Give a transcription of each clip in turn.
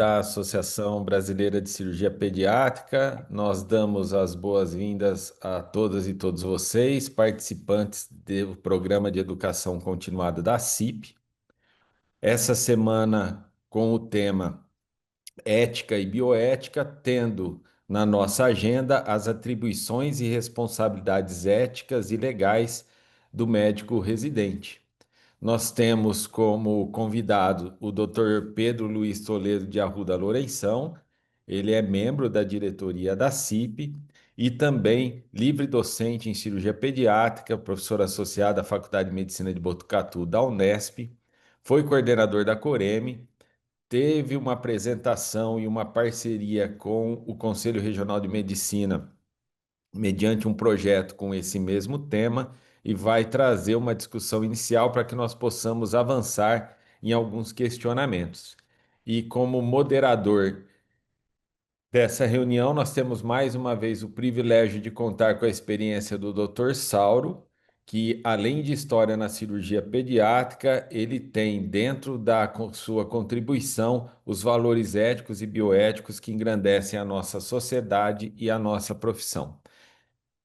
da Associação Brasileira de Cirurgia Pediátrica, nós damos as boas-vindas a todas e todos vocês, participantes do programa de educação continuada da CIP. Essa semana, com o tema Ética e Bioética, tendo na nossa agenda as atribuições e responsabilidades éticas e legais do médico residente. Nós temos como convidado o Dr. Pedro Luiz Toledo de Arruda Lourenção. Ele é membro da diretoria da CIP e também livre docente em cirurgia pediátrica, professor associado à Faculdade de Medicina de Botucatu da Unesp, foi coordenador da Coreme, teve uma apresentação e uma parceria com o Conselho Regional de Medicina mediante um projeto com esse mesmo tema e vai trazer uma discussão inicial para que nós possamos avançar em alguns questionamentos. E como moderador dessa reunião, nós temos mais uma vez o privilégio de contar com a experiência do Dr. Sauro, que além de história na cirurgia pediátrica, ele tem dentro da sua contribuição os valores éticos e bioéticos que engrandecem a nossa sociedade e a nossa profissão.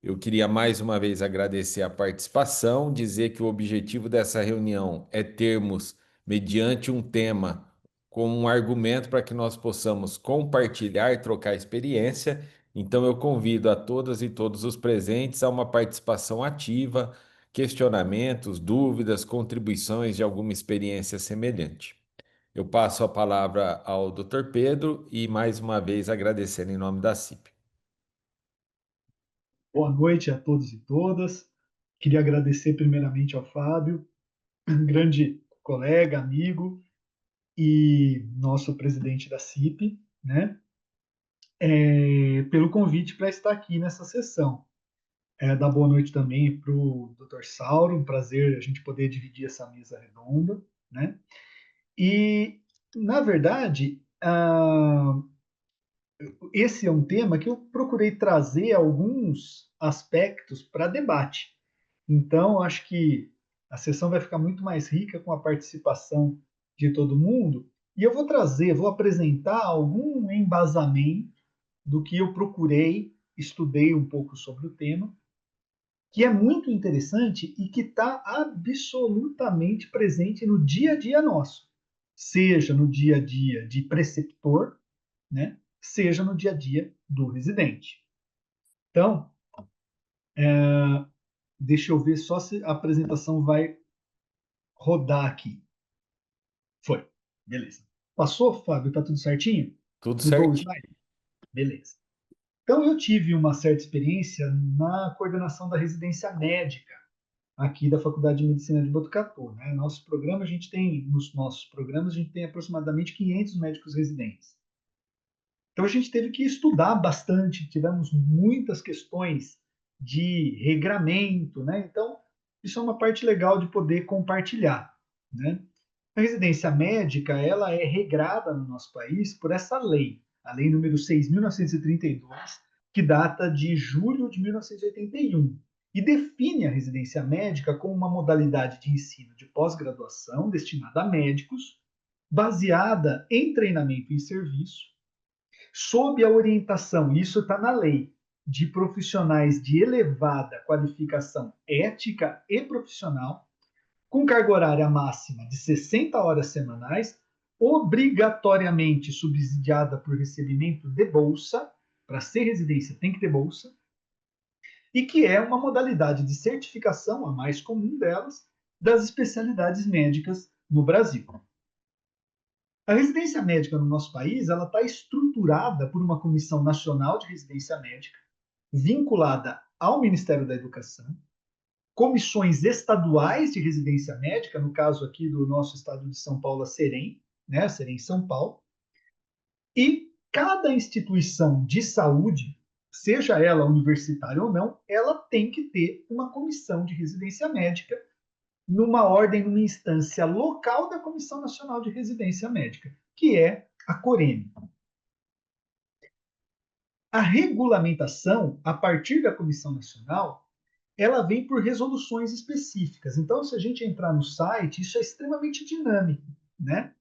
Eu queria mais uma vez agradecer a participação, dizer que o objetivo dessa reunião é termos, mediante um tema, como um argumento para que nós possamos compartilhar e trocar experiência. Então, eu convido a todas e todos os presentes a uma participação ativa, questionamentos, dúvidas, contribuições de alguma experiência semelhante. Eu passo a palavra ao Dr. Pedro e, mais uma vez, agradecer em nome da CIP. Boa noite a todos e todas. Queria agradecer primeiramente ao Fábio, um grande colega, amigo e nosso presidente da CIP, né? Pelo convite para estar aqui nessa sessão. Dar boa noite também para o Dr. Sauro, um prazer a gente poder dividir essa mesa redonda, né? E, na verdade, esse é um tema que eu procurei trazer alguns aspectos para debate. Então, acho que a sessão vai ficar muito mais rica com a participação de todo mundo. E eu vou trazer, vou apresentar algum embasamento do que eu procurei, estudei um pouco sobre o tema, que é muito interessante e que está absolutamente presente no dia a dia nosso, seja no dia a dia de preceptor, né, seja no dia a dia do residente. Então, deixa eu ver só se a apresentação vai rodar aqui. Foi. Beleza. Passou, Fábio? Tá tudo certinho? Tudo Mudou o certinho. slide? Beleza. Então, eu tive uma certa experiência na coordenação da residência médica aqui da Faculdade de Medicina de Botucatu, né? Nos nossos programas, a gente tem aproximadamente 500 médicos residentes. Então, a gente teve que estudar bastante, tivemos muitas questões de regramento, né? Então, isso é uma parte legal de poder compartilhar, né? A residência médica, ela é regrada no nosso país por essa lei, a lei número 6.932, que data de julho de 1981, e define a residência médica como uma modalidade de ensino de pós-graduação destinada a médicos, baseada em treinamento e serviço, sob a orientação, isso está na lei, de profissionais de elevada qualificação ética e profissional, com carga horária máxima de 60 horas semanais, obrigatoriamente subsidiada por recebimento de bolsa, para ser residência tem que ter bolsa, e que é uma modalidade de certificação, a mais comum delas, das especialidades médicas no Brasil. A residência médica no nosso país ela está estruturada por uma comissão nacional de residência médica, vinculada ao Ministério da Educação, comissões estaduais de residência médica, no caso aqui do nosso estado de São Paulo, a Serem, né, a Serem São Paulo, e cada instituição de saúde, seja ela universitária ou não, ela tem que ter uma comissão de residência médica numa ordem, numa instância local da Comissão Nacional de Residência Médica, que é a Coreme. A regulamentação, a partir da Comissão Nacional, ela vem por resoluções específicas. Então, se a gente entrar no site, isso é extremamente dinâmico, né?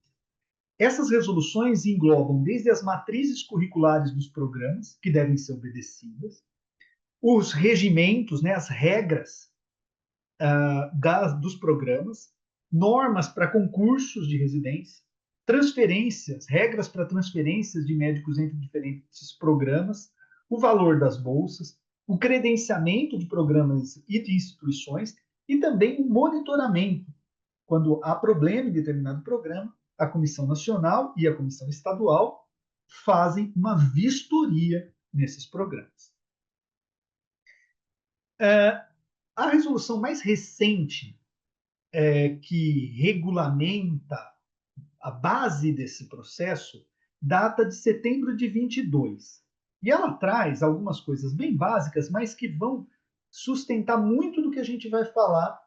Essas resoluções englobam desde as matrizes curriculares dos programas, que devem ser obedecidas, os regimentos, né, as regras dos programas, normas para concursos de residência, transferências, regras para transferências de médicos entre diferentes programas, o valor das bolsas, o credenciamento de programas e de instituições e também o monitoramento. Quando há problema em determinado programa, a Comissão Nacional e a Comissão Estadual fazem uma vistoria nesses programas. A resolução mais recente que regulamenta a base desse processo data de setembro de 22. E ela traz algumas coisas bem básicas, mas que vão sustentar muito do que a gente vai falar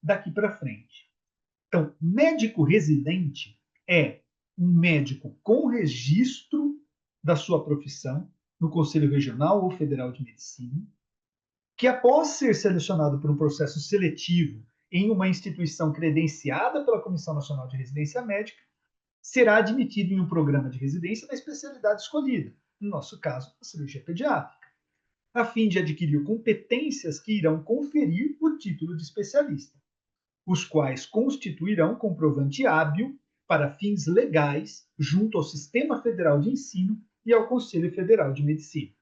daqui para frente. Então, médico residente é um médico com registro da sua profissão no Conselho Regional ou Federal de Medicina, que após ser selecionado por um processo seletivo em uma instituição credenciada pela Comissão Nacional de Residência Médica, será admitido em um programa de residência na especialidade escolhida, no nosso caso, a cirurgia pediátrica, a fim de adquirir competências que irão conferir o título de especialista, os quais constituirão comprovante hábil para fins legais junto ao Sistema Federal de Ensino e ao Conselho Federal de Medicina.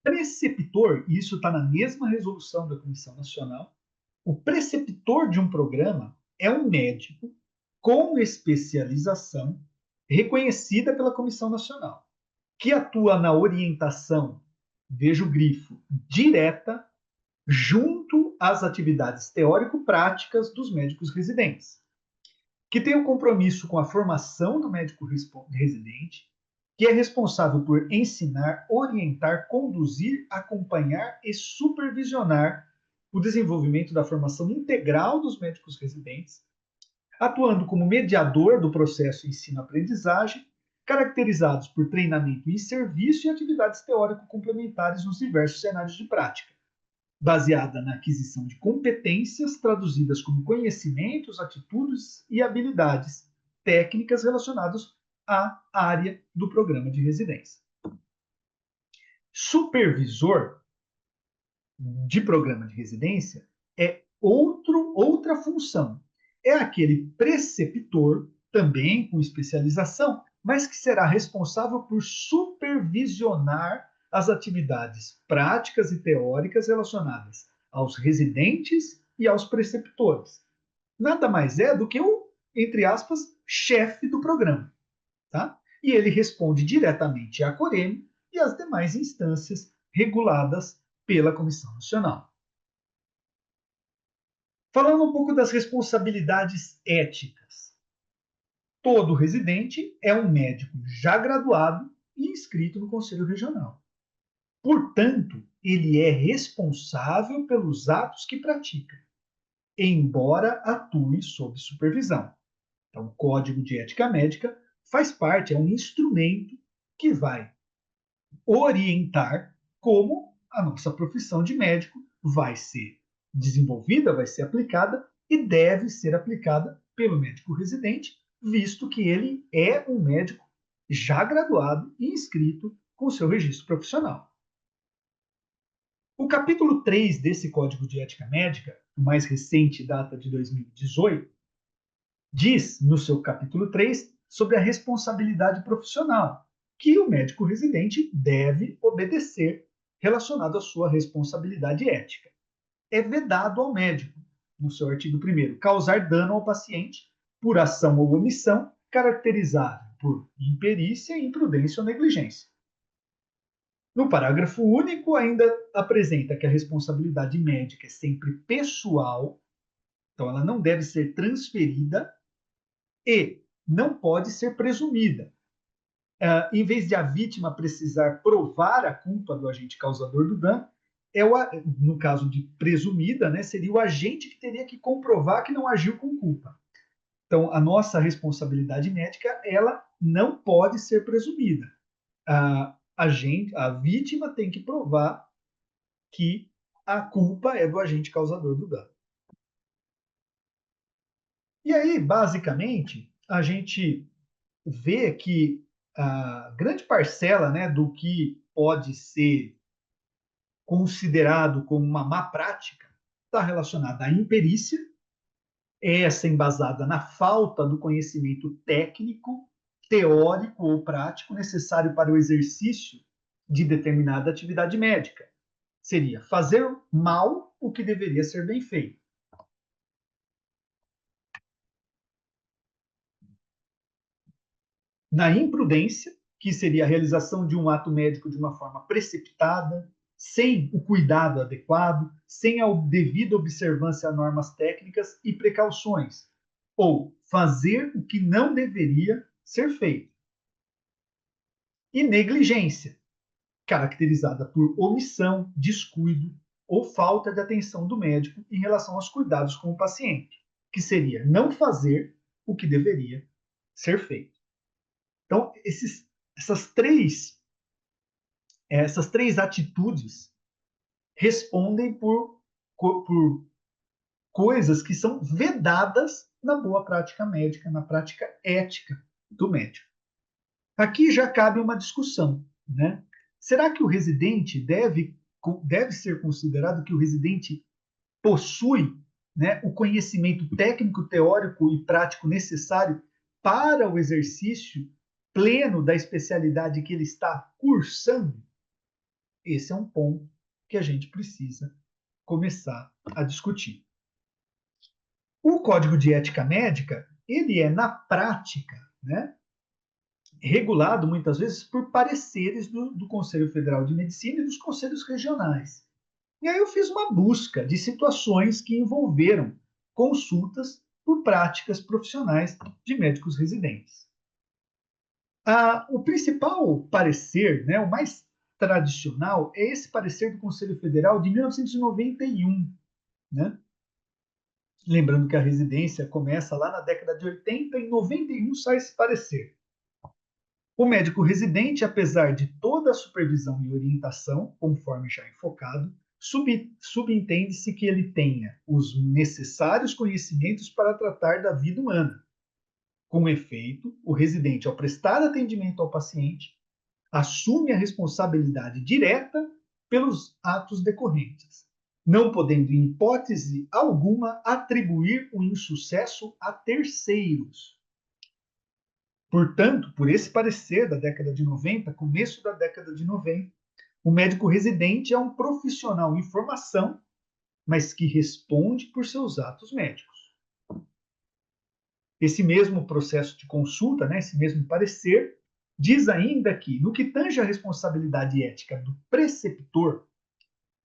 Preceptor, e isso está na mesma resolução da Comissão Nacional, o preceptor de um programa é um médico com especialização reconhecida pela Comissão Nacional, que atua na orientação, veja o grifo, direta, junto às atividades teórico-práticas dos médicos residentes, que tem um compromisso com a formação do médico residente, que é responsável por ensinar, orientar, conduzir, acompanhar e supervisionar o desenvolvimento da formação integral dos médicos residentes, atuando como mediador do processo ensino-aprendizagem, caracterizados por treinamento em serviço e atividades teórico-complementares nos diversos cenários de prática, baseada na aquisição de competências traduzidas como conhecimentos, atitudes e habilidades técnicas relacionadas à área do programa de residência. Supervisor de programa de residência é outra função. É aquele preceptor, também com especialização, mas que será responsável por supervisionar as atividades práticas e teóricas relacionadas aos residentes e aos preceptores. Nada mais é do que o, entre aspas, chefe do programa. Tá? E ele responde diretamente à Coreme e às demais instâncias reguladas pela Comissão Nacional. Falando um pouco das responsabilidades éticas. Todo residente é um médico já graduado e inscrito no Conselho Regional. Portanto, ele é responsável pelos atos que pratica, embora atue sob supervisão. Então, o Código de Ética Médica faz parte, é um instrumento que vai orientar como a nossa profissão de médico vai ser desenvolvida, vai ser aplicada e deve ser aplicada pelo médico residente, visto que ele é um médico já graduado e inscrito com seu registro profissional. O capítulo 3 desse Código de Ética Médica, o mais recente, data de 2018, diz no seu capítulo 3 sobre a responsabilidade profissional, que o médico residente deve obedecer relacionado à sua responsabilidade ética. É vedado ao médico, no seu artigo 1º, causar dano ao paciente por ação ou omissão caracterizada por imperícia, imprudência ou negligência. No parágrafo único, ainda apresenta que a responsabilidade médica é sempre pessoal, então ela não deve ser transferida e não pode ser presumida. Em vez de a vítima precisar provar a culpa do agente causador do dano, no caso de presumida, né, seria o agente que teria que comprovar que não agiu com culpa. Então, a nossa responsabilidade médica, ela não pode ser presumida. A vítima tem que provar que a culpa é do agente causador do dano. E aí, basicamente, a gente vê que a grande parcela, né, do que pode ser considerado como uma má prática está relacionada à imperícia, essa embasada na falta do conhecimento técnico, teórico ou prático necessário para o exercício de determinada atividade médica. Seria fazer mal o que deveria ser bem feito. Na imprudência, que seria a realização de um ato médico de uma forma precipitada, sem o cuidado adequado, sem a devida observância a normas técnicas e precauções, ou fazer o que não deveria ser feito. E negligência, caracterizada por omissão, descuido ou falta de atenção do médico em relação aos cuidados com o paciente, que seria não fazer o que deveria ser feito. Então, essas três atitudes respondem por coisas que são vedadas na boa prática médica, na prática ética do médico. Aqui já cabe uma discussão, né? Será que o residente deve ser considerado que o residente possui, né, o conhecimento técnico, teórico e prático necessário para o exercício pleno da especialidade que ele está cursando? Esse é um ponto que a gente precisa começar a discutir. O Código de Ética Médica, ele é, na prática, né, regulado muitas vezes por pareceres do Conselho Federal de Medicina e dos conselhos regionais. E aí eu fiz uma busca de situações que envolveram consultas por práticas profissionais de médicos residentes. O principal parecer, né, o mais tradicional, é esse parecer do Conselho Federal de 1991, né? Lembrando que a residência começa lá na década de 80, em 91 sai esse parecer. O médico residente, apesar de toda a supervisão e orientação, conforme já enfocado, subentende-se que ele tenha os necessários conhecimentos para tratar da vida humana. Com efeito, o residente, ao prestar atendimento ao paciente, assume a responsabilidade direta pelos atos decorrentes, não podendo, em hipótese alguma, atribuir o insucesso a terceiros. Portanto, por esse parecer da década de 90, começo da década de 90, o médico residente é um profissional em formação, mas que responde por seus atos médicos. Esse mesmo processo de consulta, né, esse mesmo parecer, diz ainda que, no que tange à responsabilidade ética do preceptor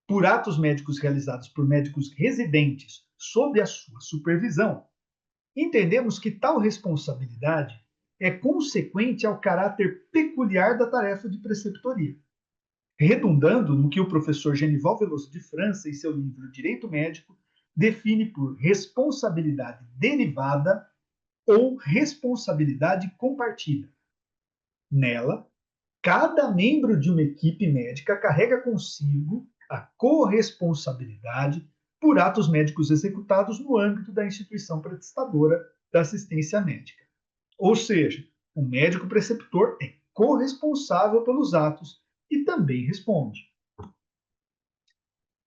por atos médicos realizados por médicos residentes sob a sua supervisão, entendemos que tal responsabilidade é consequente ao caráter peculiar da tarefa de preceptoria, redundando no que o professor Genival Veloso de França, em seu livro Direito Médico, define por responsabilidade derivada ou responsabilidade compartida. Nela, cada membro de uma equipe médica carrega consigo a corresponsabilidade por atos médicos executados no âmbito da instituição prestadora da assistência médica. Ou seja, o médico preceptor é corresponsável pelos atos e também responde.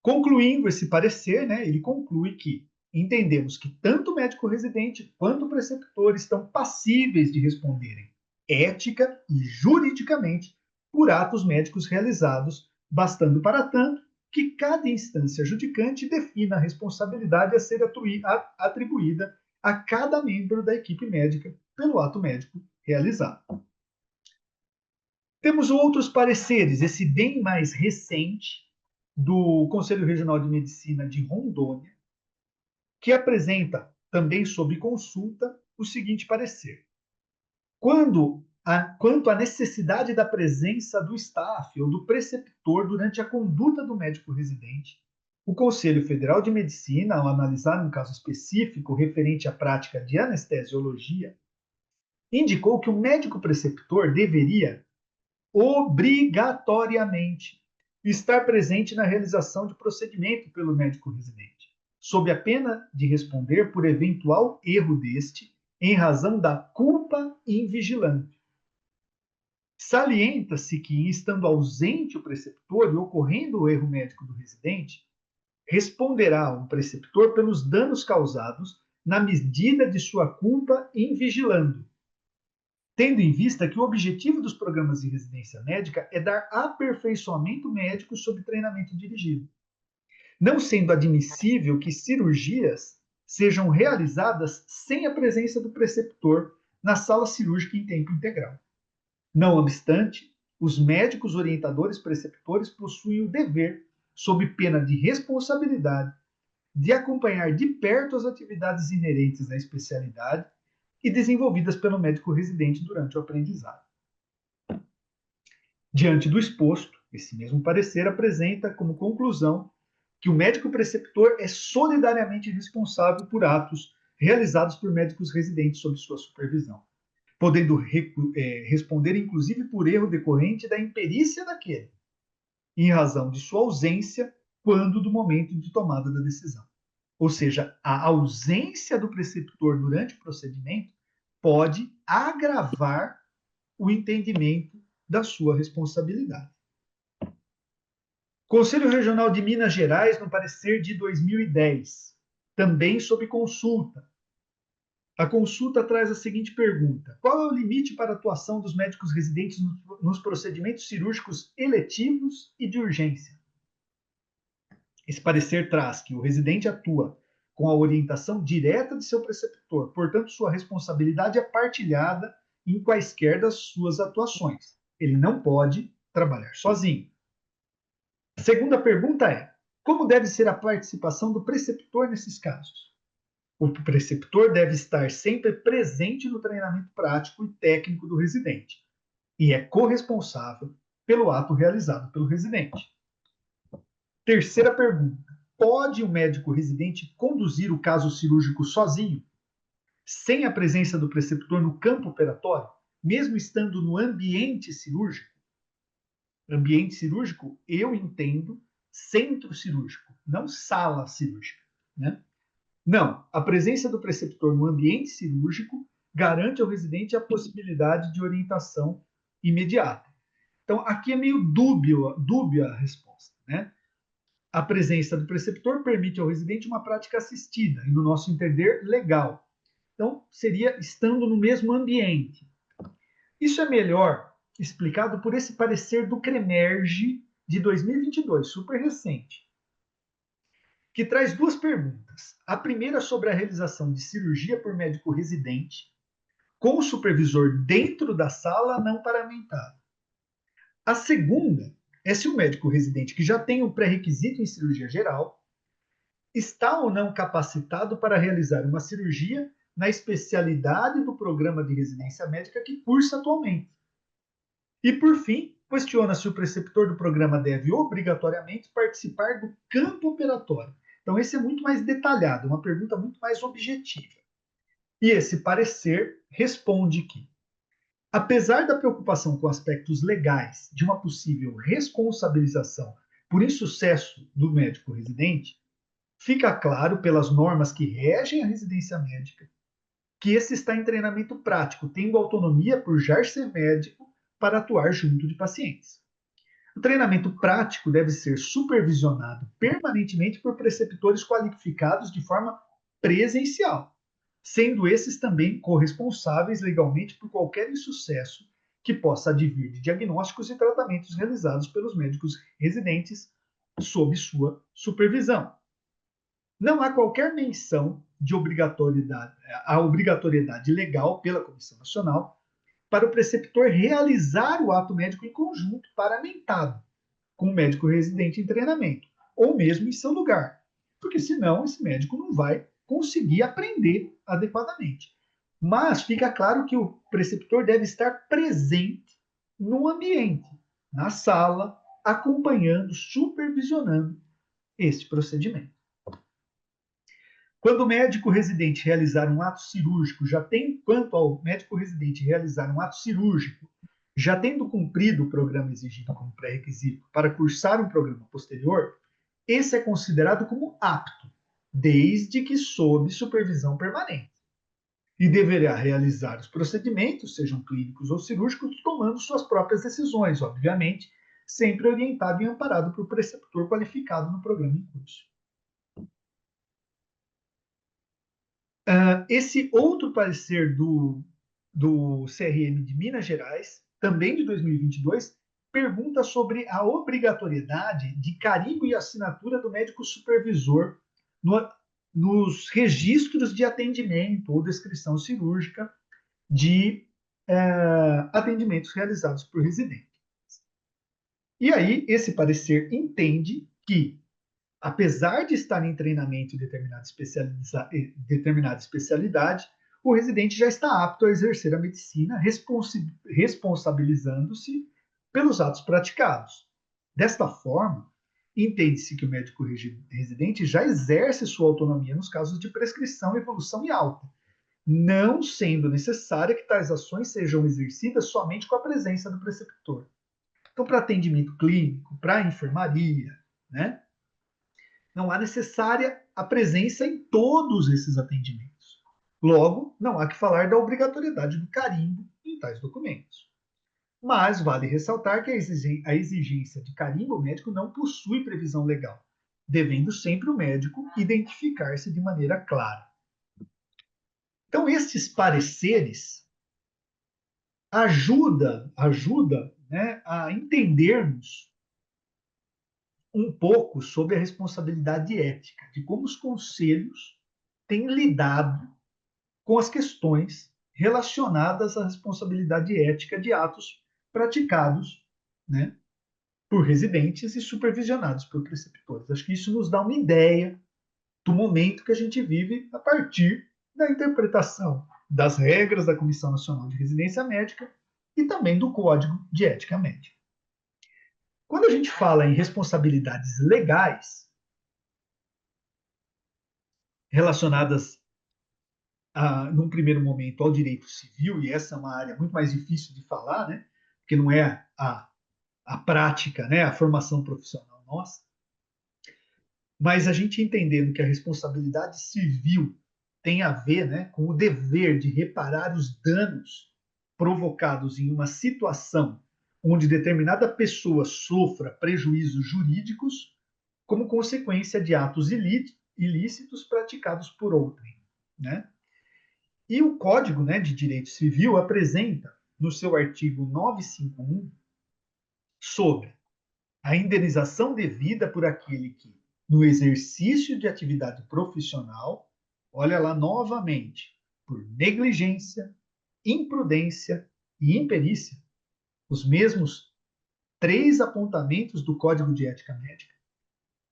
Concluindo esse parecer, né, ele conclui que entendemos que tanto o médico residente quanto o preceptor estão passíveis de responderem ética e juridicamente por atos médicos realizados, bastando para tanto que cada instância judicante defina a responsabilidade a ser atribuída a cada membro da equipe médica pelo ato médico realizado. Temos outros pareceres, esse bem mais recente, do Conselho Regional de Medicina de Rondônia, que apresenta, também sob consulta, o seguinte parecer. Quanto à necessidade da presença do staff ou do preceptor durante a conduta do médico residente, o Conselho Federal de Medicina, ao analisar um caso específico referente à prática de anestesiologia, indicou que o médico preceptor deveria, obrigatoriamente, estar presente na realização de procedimento pelo médico residente. sob a pena de responder por eventual erro deste, em razão da culpa invigilante. Salienta-se que, estando ausente o preceptor e ocorrendo o erro médico do residente, responderá o preceptor pelos danos causados na medida de sua culpa invigilando, tendo em vista que o objetivo dos programas de residência médica é dar aperfeiçoamento médico sob treinamento dirigido, não sendo admissível que cirurgias sejam realizadas sem a presença do preceptor na sala cirúrgica em tempo integral. Não obstante, os médicos orientadores preceptores possuem o dever, sob pena de responsabilidade, de acompanhar de perto as atividades inerentes à especialidade e desenvolvidas pelo médico residente durante o aprendizado. Diante do exposto, esse mesmo parecer apresenta como conclusão que o médico preceptor é solidariamente responsável por atos realizados por médicos residentes sob sua supervisão, podendo responder inclusive por erro decorrente da imperícia daquele, em razão de sua ausência quando do momento de tomada da decisão. Ou seja, a ausência do preceptor durante o procedimento pode agravar o entendimento da sua responsabilidade. Conselho Regional de Minas Gerais, no parecer de 2010, também sob consulta. A consulta traz a seguinte pergunta: qual é o limite para a atuação dos médicos residentes nos procedimentos cirúrgicos eletivos e de urgência? Esse parecer traz que o residente atua com a orientação direta de seu preceptor, portanto, sua responsabilidade é partilhada em quaisquer das suas atuações. Ele não pode trabalhar sozinho. A segunda pergunta é: como deve ser a participação do preceptor nesses casos? O preceptor deve estar sempre presente no treinamento prático e técnico do residente e é corresponsável pelo ato realizado pelo residente. Terceira pergunta: pode o médico residente conduzir o caso cirúrgico sozinho, sem a presença do preceptor no campo operatório, mesmo estando no ambiente cirúrgico? Ambiente cirúrgico, eu entendo centro cirúrgico, não sala cirúrgica, né? Não, a presença do preceptor no ambiente cirúrgico garante ao residente a possibilidade de orientação imediata. Então, aqui é meio dúbia a resposta, né? A presença do preceptor permite ao residente uma prática assistida e, no nosso entender, legal. Então, seria estando no mesmo ambiente. Isso é melhor explicado por esse parecer do CREMERGE de 2022, super recente, que traz duas perguntas. A primeira sobre a realização de cirurgia por médico residente, com o supervisor dentro da sala não paramentado. A segunda é se o médico residente, que já tem um pré-requisito em cirurgia geral, está ou não capacitado para realizar uma cirurgia na especialidade do programa de residência médica que cursa atualmente. E, por fim, questiona se o preceptor do programa deve obrigatoriamente participar do campo operatório. Então, esse é muito mais detalhado, uma pergunta muito mais objetiva. E esse parecer responde que, apesar da preocupação com aspectos legais de uma possível responsabilização por insucesso do médico residente, fica claro pelas normas que regem a residência médica que esse está em treinamento prático, tendo autonomia por já ser médico para atuar junto de pacientes. O treinamento prático deve ser supervisionado permanentemente por preceptores qualificados de forma presencial, sendo esses também corresponsáveis legalmente por qualquer insucesso que possa advir de diagnósticos e tratamentos realizados pelos médicos residentes sob sua supervisão. Não há qualquer menção de obrigatoriedade legal pela Comissão Nacional para o preceptor realizar o ato médico em conjunto paramentado com o médico residente em treinamento, ou mesmo em seu lugar, porque senão esse médico não vai conseguir aprender adequadamente. Mas fica claro que o preceptor deve estar presente no ambiente, na sala, acompanhando, supervisionando este procedimento. Quando o médico residente realizar um ato cirúrgico, quanto ao médico residente realizar um ato cirúrgico, já tendo cumprido o programa exigido como pré-requisito para cursar um programa posterior, esse é considerado como apto, desde que sob supervisão permanente. E deverá realizar os procedimentos, sejam clínicos ou cirúrgicos, tomando suas próprias decisões, obviamente, sempre orientado e amparado por preceptor qualificado no programa em curso. Esse outro parecer do CRM de Minas Gerais, também de 2022, pergunta sobre a obrigatoriedade de carimbo e assinatura do médico supervisor nos registros de atendimento ou descrição cirúrgica de atendimentos realizados por residente. E aí, esse parecer entende que, apesar de estar em treinamento em determinada especialidade, o residente já está apto a exercer a medicina, responsabilizando-se pelos atos praticados. Desta forma, entende-se que o médico residente já exerce sua autonomia nos casos de prescrição, evolução e alta, não sendo necessária que tais ações sejam exercidas somente com a presença do preceptor. Então, para atendimento clínico, para enfermaria, né, não há necessária a presença em todos esses atendimentos. Logo, não há que falar da obrigatoriedade do carimbo em tais documentos. Mas vale ressaltar que a exigência de carimbo médico não possui previsão legal, devendo sempre o médico identificar-se de maneira clara. Então, estes pareceres ajuda, né, a entendermos um pouco sobre a responsabilidade ética, de como os conselhos têm lidado com as questões relacionadas à responsabilidade ética de atos praticados, né, por residentes e supervisionados por preceptores. Acho que isso nos dá uma ideia do momento que a gente vive a partir da interpretação das regras da Comissão Nacional de Residência Médica e também do Código de Ética Médica. Quando a gente fala em responsabilidades legais relacionadas, num primeiro momento, ao direito civil, e essa é uma área muito mais difícil de falar, né? Porque não é a prática, né? A formação profissional nossa, mas a gente entendendo que a responsabilidade civil tem a ver, né, com o dever de reparar os danos provocados em uma situação onde determinada pessoa sofra prejuízos jurídicos como consequência de atos ilícitos praticados por outrem, né? E o Código, né, de Direito Civil apresenta, no seu artigo 951, sobre a indenização devida por aquele que, no exercício de atividade profissional, olha lá novamente, por negligência, imprudência e imperícia, os mesmos 3 apontamentos do Código de Ética Médica,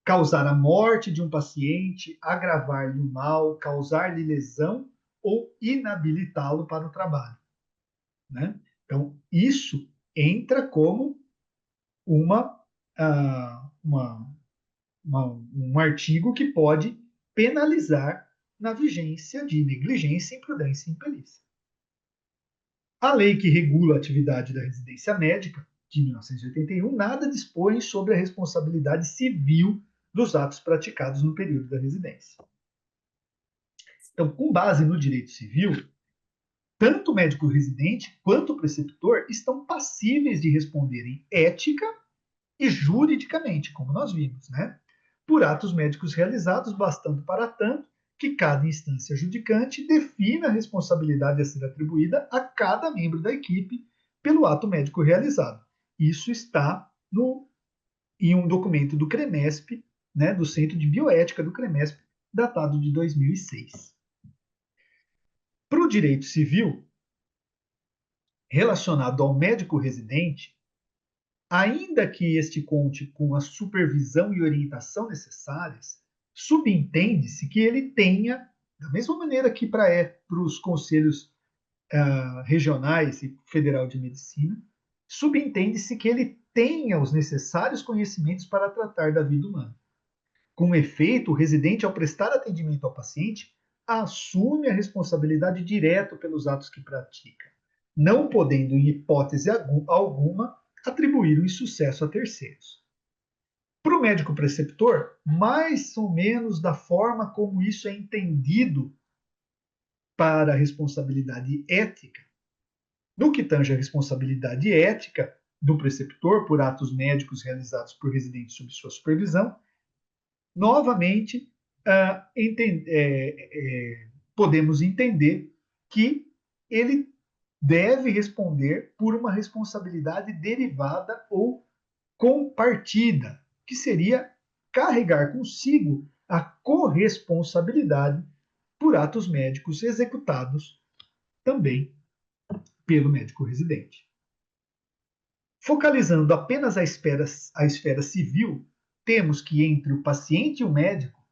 causar a morte de um paciente, agravar-lhe o mal, causar-lhe lesão ou inabilitá-lo para o trabalho, né? Então, isso entra como uma, uma um artigo que pode penalizar na vigência de negligência, imprudência e imperícia. A lei que regula a atividade da residência médica, de 1981, nada dispõe sobre a responsabilidade civil dos atos praticados no período da residência. Então, com base no direito civil, tanto o médico residente quanto o preceptor estão passíveis de responderem ética e juridicamente, como nós vimos, né? Por atos médicos realizados, bastando para tanto que cada instância judicante defina a responsabilidade a ser atribuída a cada membro da equipe pelo ato médico realizado. Isso está em um documento do CREMESP, né, do Centro de Bioética do CREMESP, datado de 2006. Para o direito civil, relacionado ao médico residente, ainda que este conte com a supervisão e orientação necessárias, subentende-se que ele tenha, da mesma maneira que para os conselhos regionais e federal de medicina, subentende-se que ele tenha os necessários conhecimentos para tratar da vida humana. Com efeito, o residente, ao prestar atendimento ao paciente, assume a responsabilidade direta pelos atos que pratica, não podendo, em hipótese alguma, atribuir o insucesso a terceiros. Para o médico preceptor, mais ou menos da forma como isso é entendido para a responsabilidade ética, no que tange a responsabilidade ética do preceptor por atos médicos realizados por residentes sob sua supervisão, novamente, podemos entender que ele deve responder por uma responsabilidade derivada ou compartida, que seria carregar consigo a corresponsabilidade por atos médicos executados também pelo médico residente. Focalizando apenas a esfera civil, temos que entre o paciente e o médico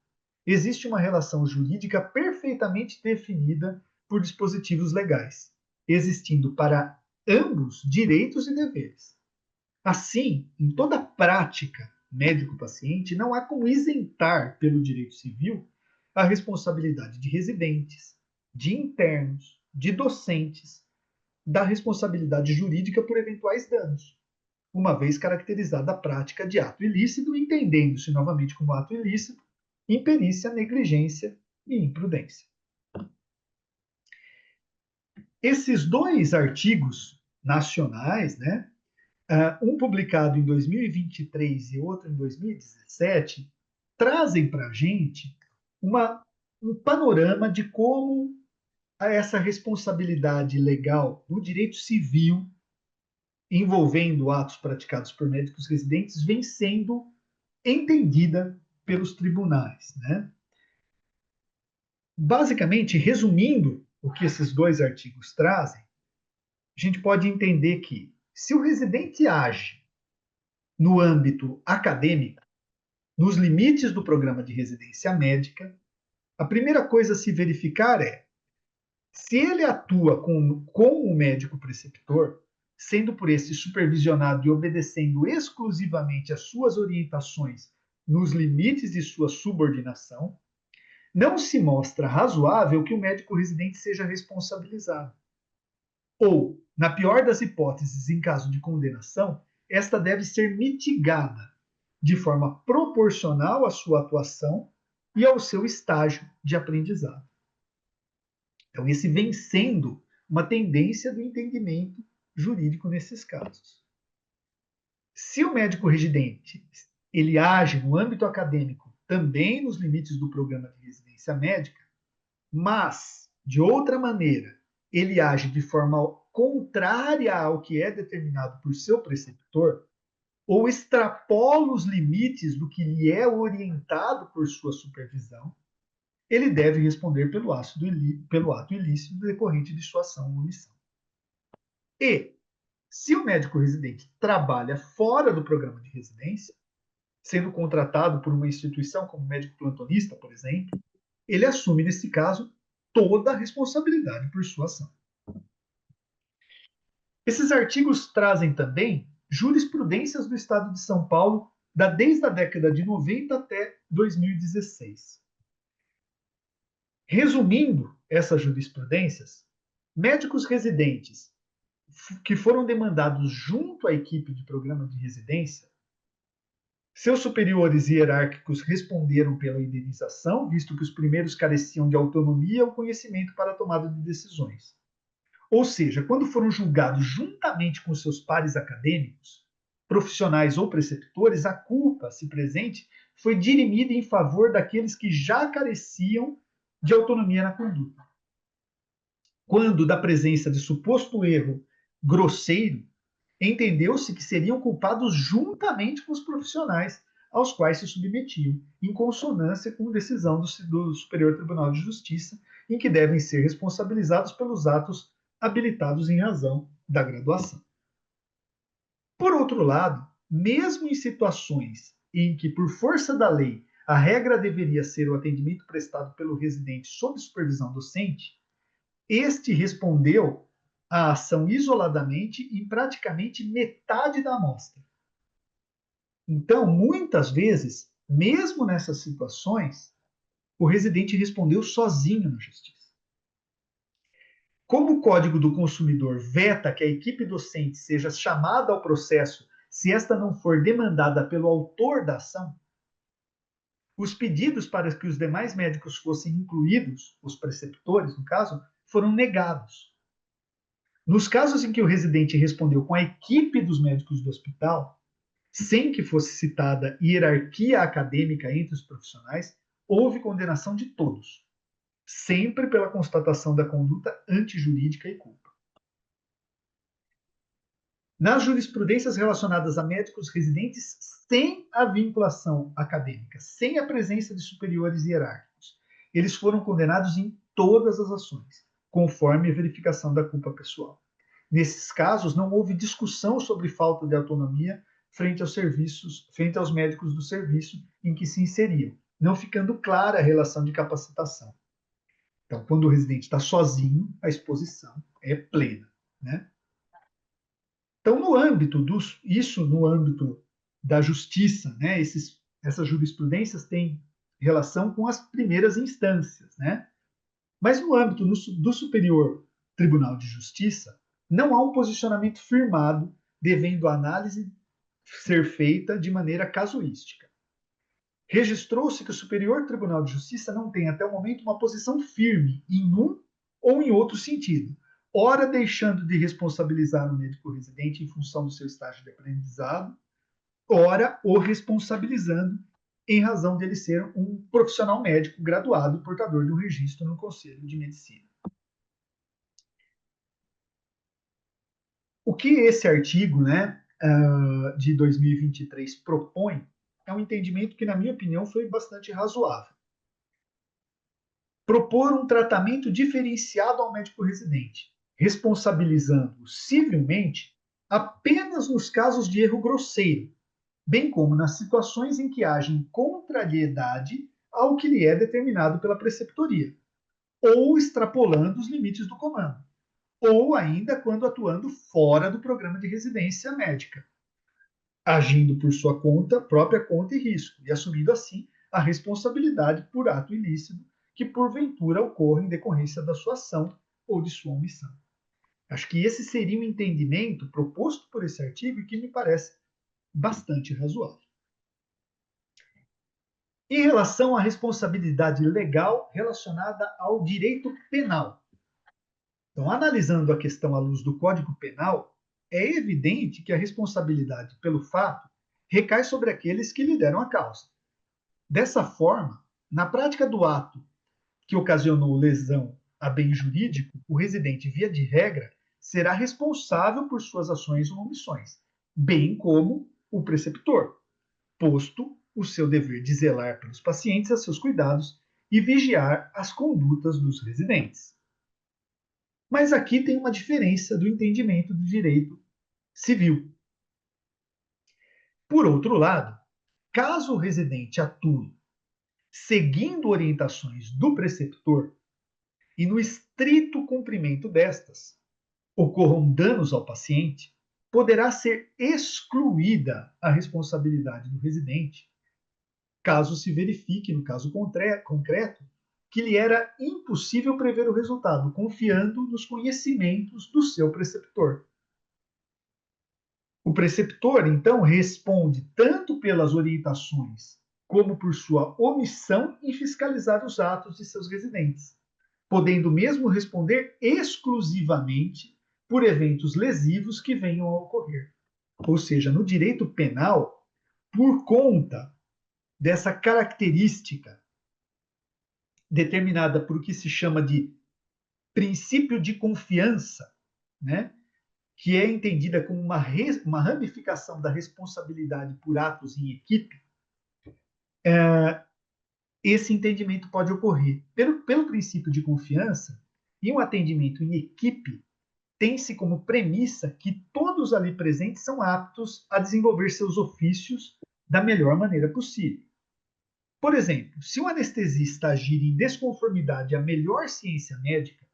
existe uma relação jurídica perfeitamente definida por dispositivos legais, existindo para ambos direitos e deveres. Assim, em toda prática médico-paciente, não há como isentar pelo direito civil a responsabilidade de residentes, de internos, de docentes, da responsabilidade jurídica por eventuais danos, uma vez caracterizada a prática de ato ilícito, entendendo-se novamente como ato ilícito imperícia, negligência e imprudência. Esses dois artigos nacionais, né, um publicado em 2023 e outro em 2017, trazem para a gente um panorama de como essa responsabilidade legal no direito civil envolvendo atos praticados por médicos residentes vem sendo entendida pelos tribunais, né? Basicamente, resumindo o que esses dois artigos trazem, a gente pode entender que, se o residente age no âmbito acadêmico, nos limites do programa de residência médica, a primeira coisa a se verificar é se ele atua com o médico preceptor, sendo por esse supervisionado e obedecendo exclusivamente às suas orientações nos limites de sua subordinação, não se mostra razoável que o médico residente seja responsabilizado. Ou, na pior das hipóteses, em caso de condenação, esta deve ser mitigada de forma proporcional à sua atuação e ao seu estágio de aprendizado. Então, esse vem sendo uma tendência do entendimento jurídico nesses casos. Se o médico residente ele age no âmbito acadêmico também nos limites do programa de residência médica, mas, de outra maneira, ele age de forma contrária ao que é determinado por seu preceptor, ou extrapola os limites do que lhe é orientado por sua supervisão, ele deve responder pelo ato ilícito decorrente de sua ação ou omissão. E, se o médico residente trabalha fora do programa de residência, sendo contratado por uma instituição como médico plantonista, por exemplo, ele assume, nesse caso, toda a responsabilidade por sua ação. Esses artigos trazem também jurisprudências do Estado de São Paulo desde a década de 90 até 2016. Resumindo essas jurisprudências, médicos residentes que foram demandados junto à equipe de programa de residência, seus superiores hierárquicos responderam pela indenização, visto que os primeiros careciam de autonomia ou conhecimento para a tomada de decisões. Ou seja, quando foram julgados juntamente com seus pares acadêmicos, profissionais ou preceptores, a culpa, se presente, foi dirimida em favor daqueles que já careciam de autonomia na conduta. Quando, da presença de suposto erro grosseiro, entendeu-se que seriam culpados juntamente com os profissionais aos quais se submetiam, em consonância com a decisão do Superior Tribunal de Justiça, em que devem ser responsabilizados pelos atos habilitados em razão da graduação. Por outro lado, mesmo em situações em que, por força da lei, a regra deveria ser o atendimento prestado pelo residente sob supervisão docente, este respondeu à ação isoladamente em praticamente metade da amostra. Então, muitas vezes, mesmo nessas situações, o residente respondeu sozinho na justiça. Como o Código do Consumidor veta que a equipe docente seja chamada ao processo se esta não for demandada pelo autor da ação, os pedidos para que os demais médicos fossem incluídos, os preceptores, no caso, foram negados. Nos casos em que o residente respondeu com a equipe dos médicos do hospital, sem que fosse citada hierarquia acadêmica entre os profissionais, houve condenação de todos, sempre pela constatação da conduta antijurídica e culpa. Nas jurisprudências relacionadas a médicos residentes sem a vinculação acadêmica, sem a presença de superiores hierárquicos, eles foram condenados em todas as ações, conforme a verificação da culpa pessoal. Nesses casos, não houve discussão sobre falta de autonomia frente aos médicos do serviço em que se inseriam, não ficando clara a relação de capacitação. Então, quando o residente está sozinho, a exposição é plena, né? Então, no âmbito da justiça, né? Essas jurisprudências têm relação com as primeiras instâncias, né? Mas no âmbito do Superior Tribunal de Justiça, não há um posicionamento firmado, devendo a análise ser feita de maneira casuística. Registrou-se que o Superior Tribunal de Justiça não tem até o momento uma posição firme em um ou em outro sentido, ora deixando de responsabilizar o médico residente em função do seu estágio de aprendizado, ora o responsabilizando em razão de ele ser um profissional médico graduado e portador de um registro no Conselho de Medicina. O que esse artigo, né, de 2023 propõe é um entendimento que, na minha opinião, foi bastante razoável. Propor um tratamento diferenciado ao médico residente, responsabilizando-o civilmente apenas nos casos de erro grosseiro, bem como nas situações em que haja contrariedade ao que lhe é determinado pela preceptoria, ou extrapolando os limites do comando, ou ainda quando atuando fora do programa de residência médica, agindo por sua própria conta e risco, e assumindo assim a responsabilidade por ato ilícito que porventura ocorra em decorrência da sua ação ou de sua omissão. Acho que esse seria um entendimento proposto por esse artigo e que me parece bastante razoável. Em relação à responsabilidade legal relacionada ao direito penal. Então, analisando a questão à luz do Código Penal, é evidente que a responsabilidade pelo fato recai sobre aqueles que lhe deram a causa. Dessa forma, na prática do ato que ocasionou lesão a bem jurídico, o residente, via de regra, será responsável por suas ações ou omissões, bem como o preceptor, posto o seu dever de zelar pelos pacientes a seus cuidados e vigiar as condutas dos residentes. Mas aqui tem uma diferença do entendimento do direito civil. Por outro lado, caso o residente atue seguindo orientações do preceptor e no estrito cumprimento destas ocorram danos ao paciente, poderá ser excluída a responsabilidade do residente, caso se verifique, no caso concreto, que lhe era impossível prever o resultado, confiando nos conhecimentos do seu preceptor. O preceptor, então, responde tanto pelas orientações como por sua omissão em fiscalizar os atos de seus residentes, podendo mesmo responder exclusivamente por eventos lesivos que venham a ocorrer. Ou seja, no direito penal, por conta dessa característica determinada por o que se chama de princípio de confiança, né, que é entendida como uma ramificação da responsabilidade por atos em equipe, esse entendimento pode ocorrer. Pelo princípio de confiança, e um atendimento em equipe tem-se como premissa que todos ali presentes são aptos a desenvolver seus ofícios da melhor maneira possível. Por exemplo, se um anestesista agir em desconformidade à melhor ciência médica,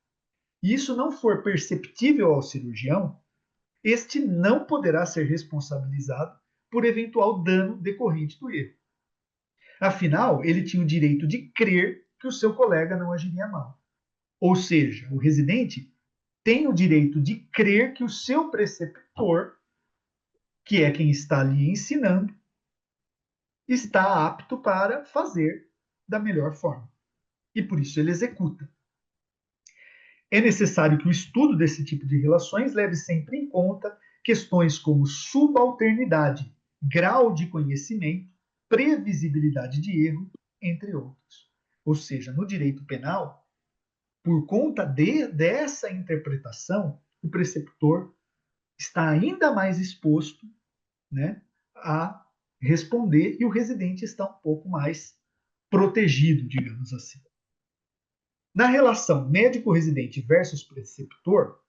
e isso não for perceptível ao cirurgião, este não poderá ser responsabilizado por eventual dano decorrente do erro. Afinal, ele tinha o direito de crer que o seu colega não agiria mal. Ou seja, o residente tem o direito de crer que o seu preceptor, que é quem está ali ensinando, está apto para fazer da melhor forma. E por isso ele executa. É necessário que o estudo desse tipo de relações leve sempre em conta questões como subalternidade, grau de conhecimento, previsibilidade de erro, entre outros. Ou seja, no direito penal, por conta dessa interpretação, o preceptor está ainda mais exposto, né, a responder e o residente está um pouco mais protegido, digamos assim. Na relação médico-residente versus preceptor,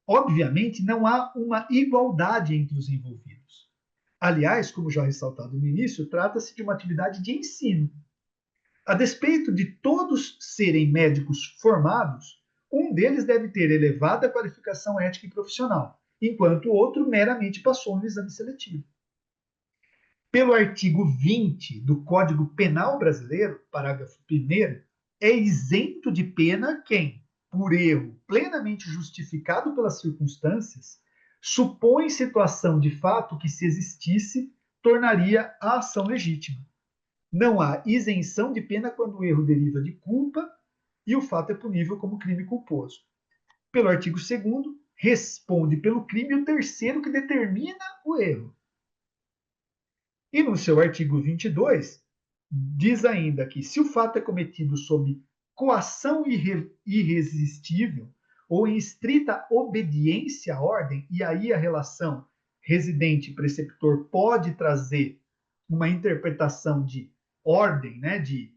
obviamente não há uma igualdade entre os envolvidos. Aliás, como já ressaltado no início, trata-se de uma atividade de ensino. A despeito de todos serem médicos formados, um deles deve ter elevada qualificação ética e profissional, enquanto o outro meramente passou no exame seletivo. Pelo artigo 20 do Código Penal Brasileiro, parágrafo 1º, é isento de pena quem, por erro plenamente justificado pelas circunstâncias, supõe situação de fato que, se existisse, tornaria a ação legítima. Não há isenção de pena quando o erro deriva de culpa e o fato é punível como crime culposo. Pelo artigo 2º, responde pelo crime o terceiro que determina o erro. E no seu artigo 22, diz ainda que se o fato é cometido sob coação irresistível ou em estrita obediência à ordem, e aí a relação residente-preceptor pode trazer uma interpretação de ordem, né, de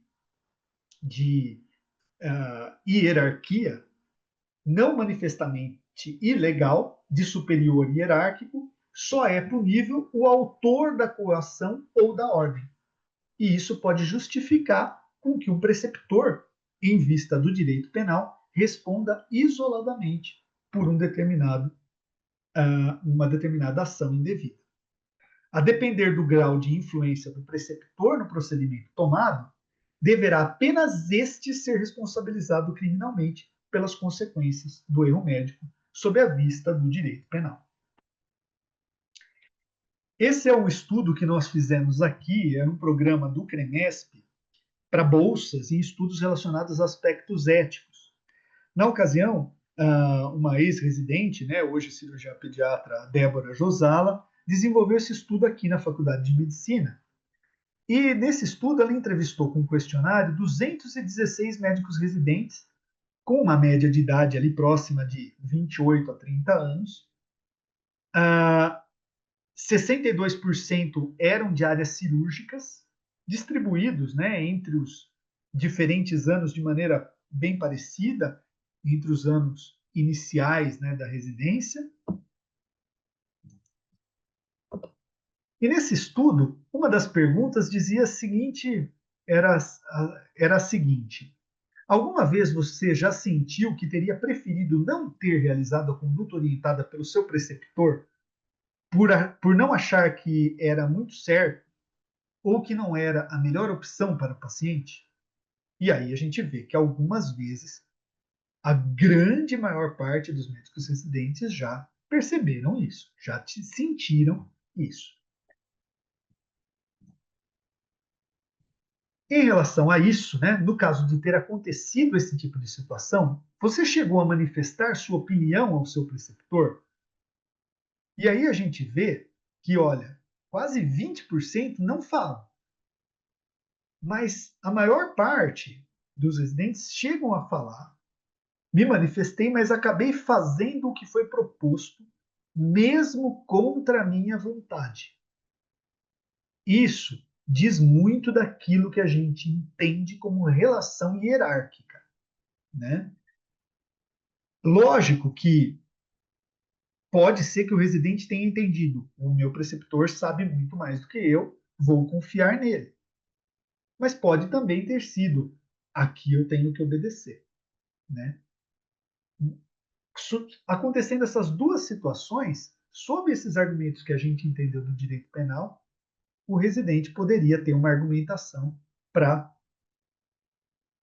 hierarquia, não manifestamente ilegal, de superior hierárquico, só é punível o autor da coação ou da ordem. E isso pode justificar com que um preceptor, em vista do direito penal, responda isoladamente por uma determinada ação indevida. A depender do grau de influência do preceptor no procedimento tomado, deverá apenas este ser responsabilizado criminalmente pelas consequências do erro médico, sob a vista do direito penal. Esse é um estudo que nós fizemos aqui, é um programa do CREMESP para bolsas e estudos relacionados a aspectos éticos. Na ocasião, uma ex-residente, né, hoje cirurgiã pediatra, Débora Josala, desenvolveu esse estudo aqui na Faculdade de Medicina. E nesse estudo ela entrevistou com um questionário 216 médicos residentes, com uma média de idade ali próxima de 28 a 30 anos. 62% eram de áreas cirúrgicas, distribuídos, né, entre os diferentes anos de maneira bem parecida, entre os anos iniciais, né, da residência. E nesse estudo, uma das perguntas dizia a seguinte, era a seguinte: alguma vez você já sentiu que teria preferido não ter realizado a conduta orientada pelo seu preceptor por não achar que era muito certo ou que não era a melhor opção para o paciente? E aí a gente vê que algumas vezes a grande maior parte dos médicos residentes já perceberam isso, já sentiram isso. Em relação a isso, né, no caso de ter acontecido esse tipo de situação, você chegou a manifestar sua opinião ao seu preceptor? E aí a gente vê que, olha, quase 20% não falam. Mas a maior parte dos residentes chegam a falar. Me manifestei, mas acabei fazendo o que foi proposto, mesmo contra a minha vontade. Isso diz muito daquilo que a gente entende como relação hierárquica, né? Lógico que pode ser que o residente tenha entendido. O meu preceptor sabe muito mais do que eu, vou confiar nele. Mas pode também ter sido, aqui eu tenho que obedecer, né? Acontecendo essas duas situações, sob esses argumentos que a gente entendeu do direito penal, o residente poderia ter uma argumentação para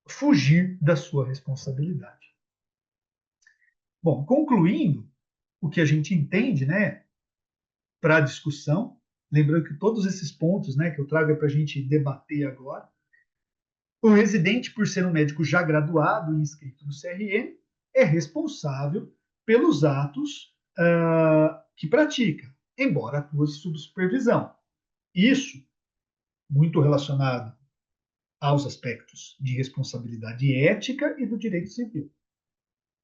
fugir da sua responsabilidade. Bom, concluindo, o que a gente entende, né, para discussão. Lembrando que todos esses pontos, né, que eu trago para a gente debater agora. O residente, por ser um médico já graduado e inscrito no CRM, é responsável pelos atos que pratica, embora atue sob supervisão. Isso muito relacionado aos aspectos de responsabilidade ética e do direito civil.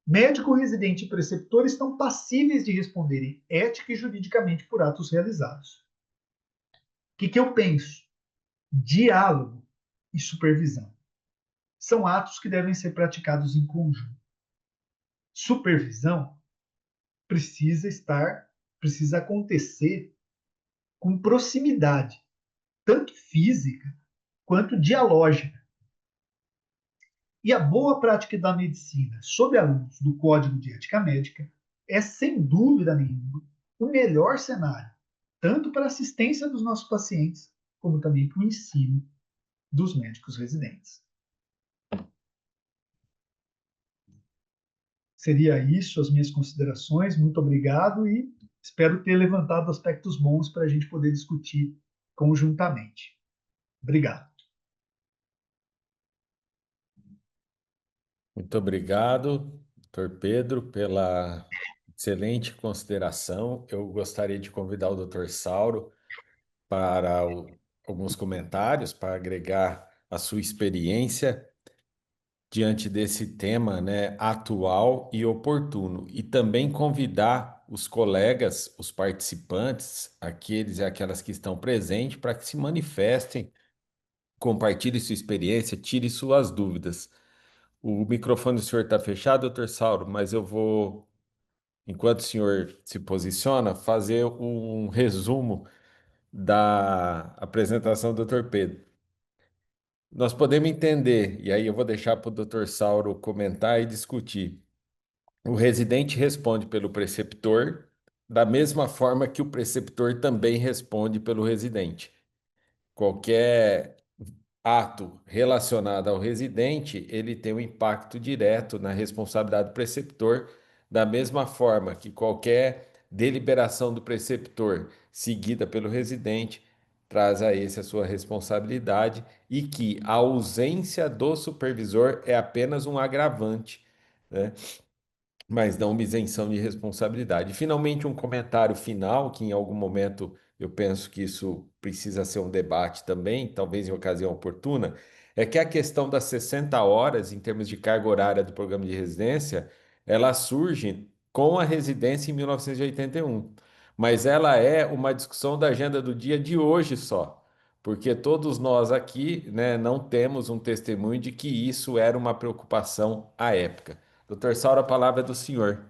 Médico, residente e preceptor estão passíveis de responderem ética e juridicamente por atos realizados. O que eu penso? Diálogo e supervisão são atos que devem ser praticados em conjunto. Supervisão precisa acontecer com proximidade, tanto física quanto dialógica. E a boa prática da medicina sob a luz do Código de Ética Médica é, sem dúvida nenhuma, o melhor cenário, tanto para a assistência dos nossos pacientes, como também para o ensino dos médicos residentes. Seria isso as minhas considerações. Muito obrigado e espero ter levantado aspectos bons para a gente poder discutir conjuntamente. Obrigado. Muito obrigado, doutor Pedro, pela excelente consideração. Eu gostaria de convidar o doutor Sauro para alguns comentários, para agregar a sua experiência diante desse tema, né, atual e oportuno, e também convidar os colegas, os participantes, aqueles e aquelas que estão presentes, para que se manifestem, compartilhem sua experiência, tirem suas dúvidas. O microfone do senhor está fechado, doutor Sauro, mas eu vou, enquanto o senhor se posiciona, fazer um resumo da apresentação do doutor Pedro. Nós podemos entender, e aí eu vou deixar para o doutor Sauro comentar e discutir. O residente responde pelo preceptor, da mesma forma que o preceptor também responde pelo residente. Qualquer ato relacionado ao residente, ele tem um impacto direto na responsabilidade do preceptor, da mesma forma que qualquer deliberação do preceptor seguida pelo residente traz a esse a sua responsabilidade e que a ausência do supervisor é apenas um agravante, né? Mas não uma isenção de responsabilidade. E, finalmente, um comentário final, que em algum momento eu penso que isso precisa ser um debate também, talvez em ocasião oportuna, é que a questão das 60 horas, em termos de carga horária do programa de residência, ela surge com a residência em 1981, mas ela é uma discussão da agenda do dia de hoje só, porque todos nós aqui, né, não temos um testemunho de que isso era uma preocupação à época. Doutor Sauro, a palavra é do senhor.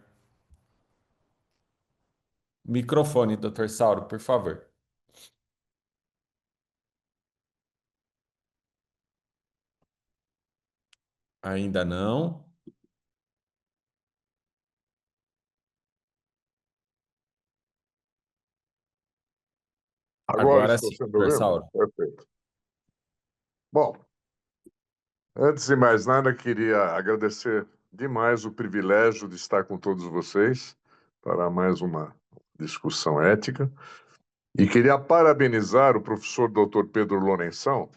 Microfone, doutor Sauro, por favor. Ainda não. Agora Agora estou sim, sendo doutor ouvido? Sauro. Perfeito. Bom, antes de mais nada, queria agradecer demais o privilégio de estar com todos vocês para mais uma discussão ética. E queria parabenizar o professor Dr. Pedro Lourenção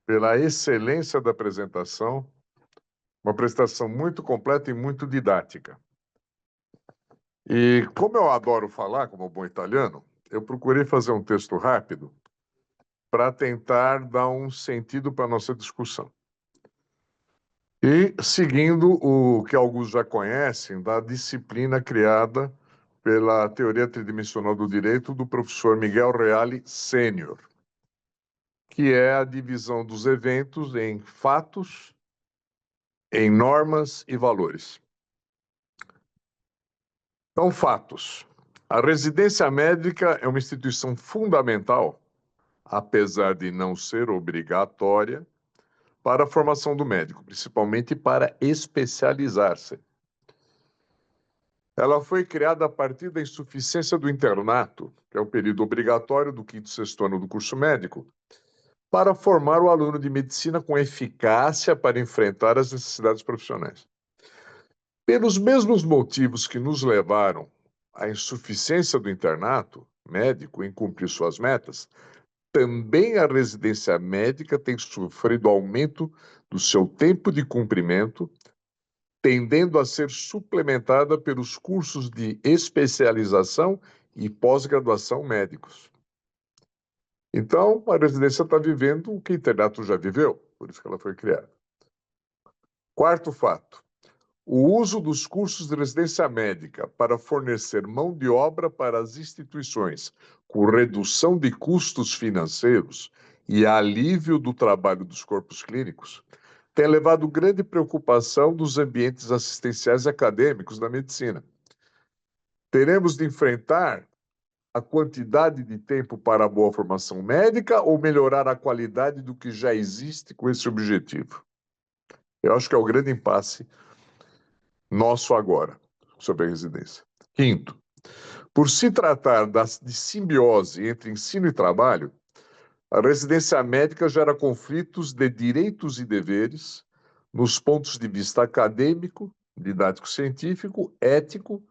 pela excelência da apresentação, uma apresentação muito completa e muito didática. E como eu adoro falar, como bom italiano, eu procurei fazer um texto rápido para tentar dar um sentido para a nossa discussão. E seguindo o que alguns já conhecem da disciplina criada pela teoria tridimensional do direito do professor Miguel Reale Sênior, que é a divisão dos eventos em fatos, em normas e valores. Então, fatos. A residência médica é uma instituição fundamental, apesar de não ser obrigatória, para a formação do médico, principalmente para especializar-se. Ela foi criada a partir da insuficiência do internato, que é o período obrigatório do quinto e sexto ano do curso médico, para formar o aluno de medicina com eficácia para enfrentar as necessidades profissionais. Pelos mesmos motivos que nos levaram à insuficiência do internato, médico em cumprir suas metas, também a residência médica tem sofrido aumento do seu tempo de cumprimento, tendendo a ser suplementada pelos cursos de especialização e pós-graduação médicos. Então, a residência está vivendo o que a internet já viveu, por isso que ela foi criada. Quarto fato: o uso dos cursos de residência médica para fornecer mão de obra para as instituições, com redução de custos financeiros e alívio do trabalho dos corpos clínicos, tem levado grande preocupação dos ambientes assistenciais e acadêmicos da medicina. Teremos de enfrentar a quantidade de tempo para a boa formação médica ou melhorar a qualidade do que já existe com esse objetivo? Eu acho que é o grande impasse nosso agora sobre a residência. Quinto, por se tratar de simbiose entre ensino e trabalho, a residência médica gera conflitos de direitos e deveres nos pontos de vista acadêmico, didático-científico, ético,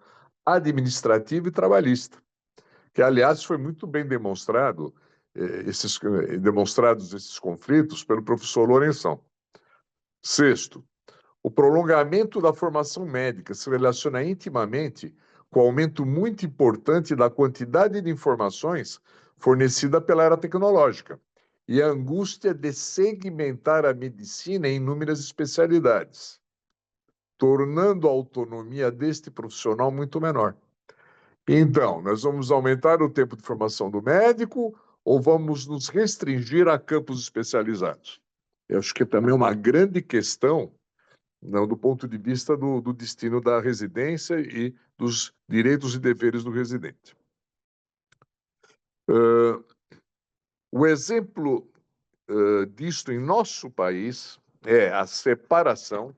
administrativo e trabalhista, que, aliás, foi muito bem demonstrados esses conflitos pelo professor Lourenção. Sexto, o prolongamento da formação médica se relaciona intimamente com o aumento muito importante da quantidade de informações fornecida pela era tecnológica e a angústia de segmentar a medicina em inúmeras especialidades, tornando a autonomia deste profissional muito menor. Então, nós vamos aumentar o tempo de formação do médico ou vamos nos restringir a campos especializados? Eu acho que também é uma grande questão, não, do ponto de vista do destino da residência e dos direitos e deveres do residente. O exemplo disto em nosso país é a separação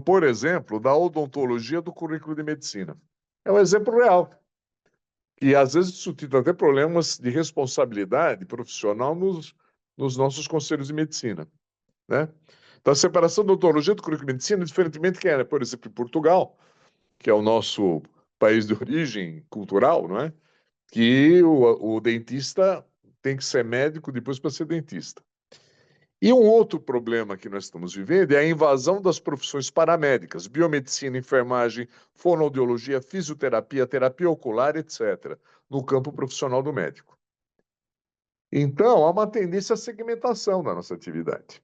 por exemplo, da odontologia do currículo de medicina. É um exemplo real. E às vezes suscita até problemas de responsabilidade profissional nos nossos conselhos de medicina, né? Então, a separação da odontologia do currículo de medicina, diferentemente que era, por exemplo, em Portugal, que é o nosso país de origem cultural, não é? Que o dentista tem que ser médico depois para ser dentista. E um outro problema que nós estamos vivendo é a invasão das profissões paramédicas, biomedicina, enfermagem, fonoaudiologia, fisioterapia, terapia ocular, etc., no campo profissional do médico. Então, há uma tendência à segmentação da nossa atividade.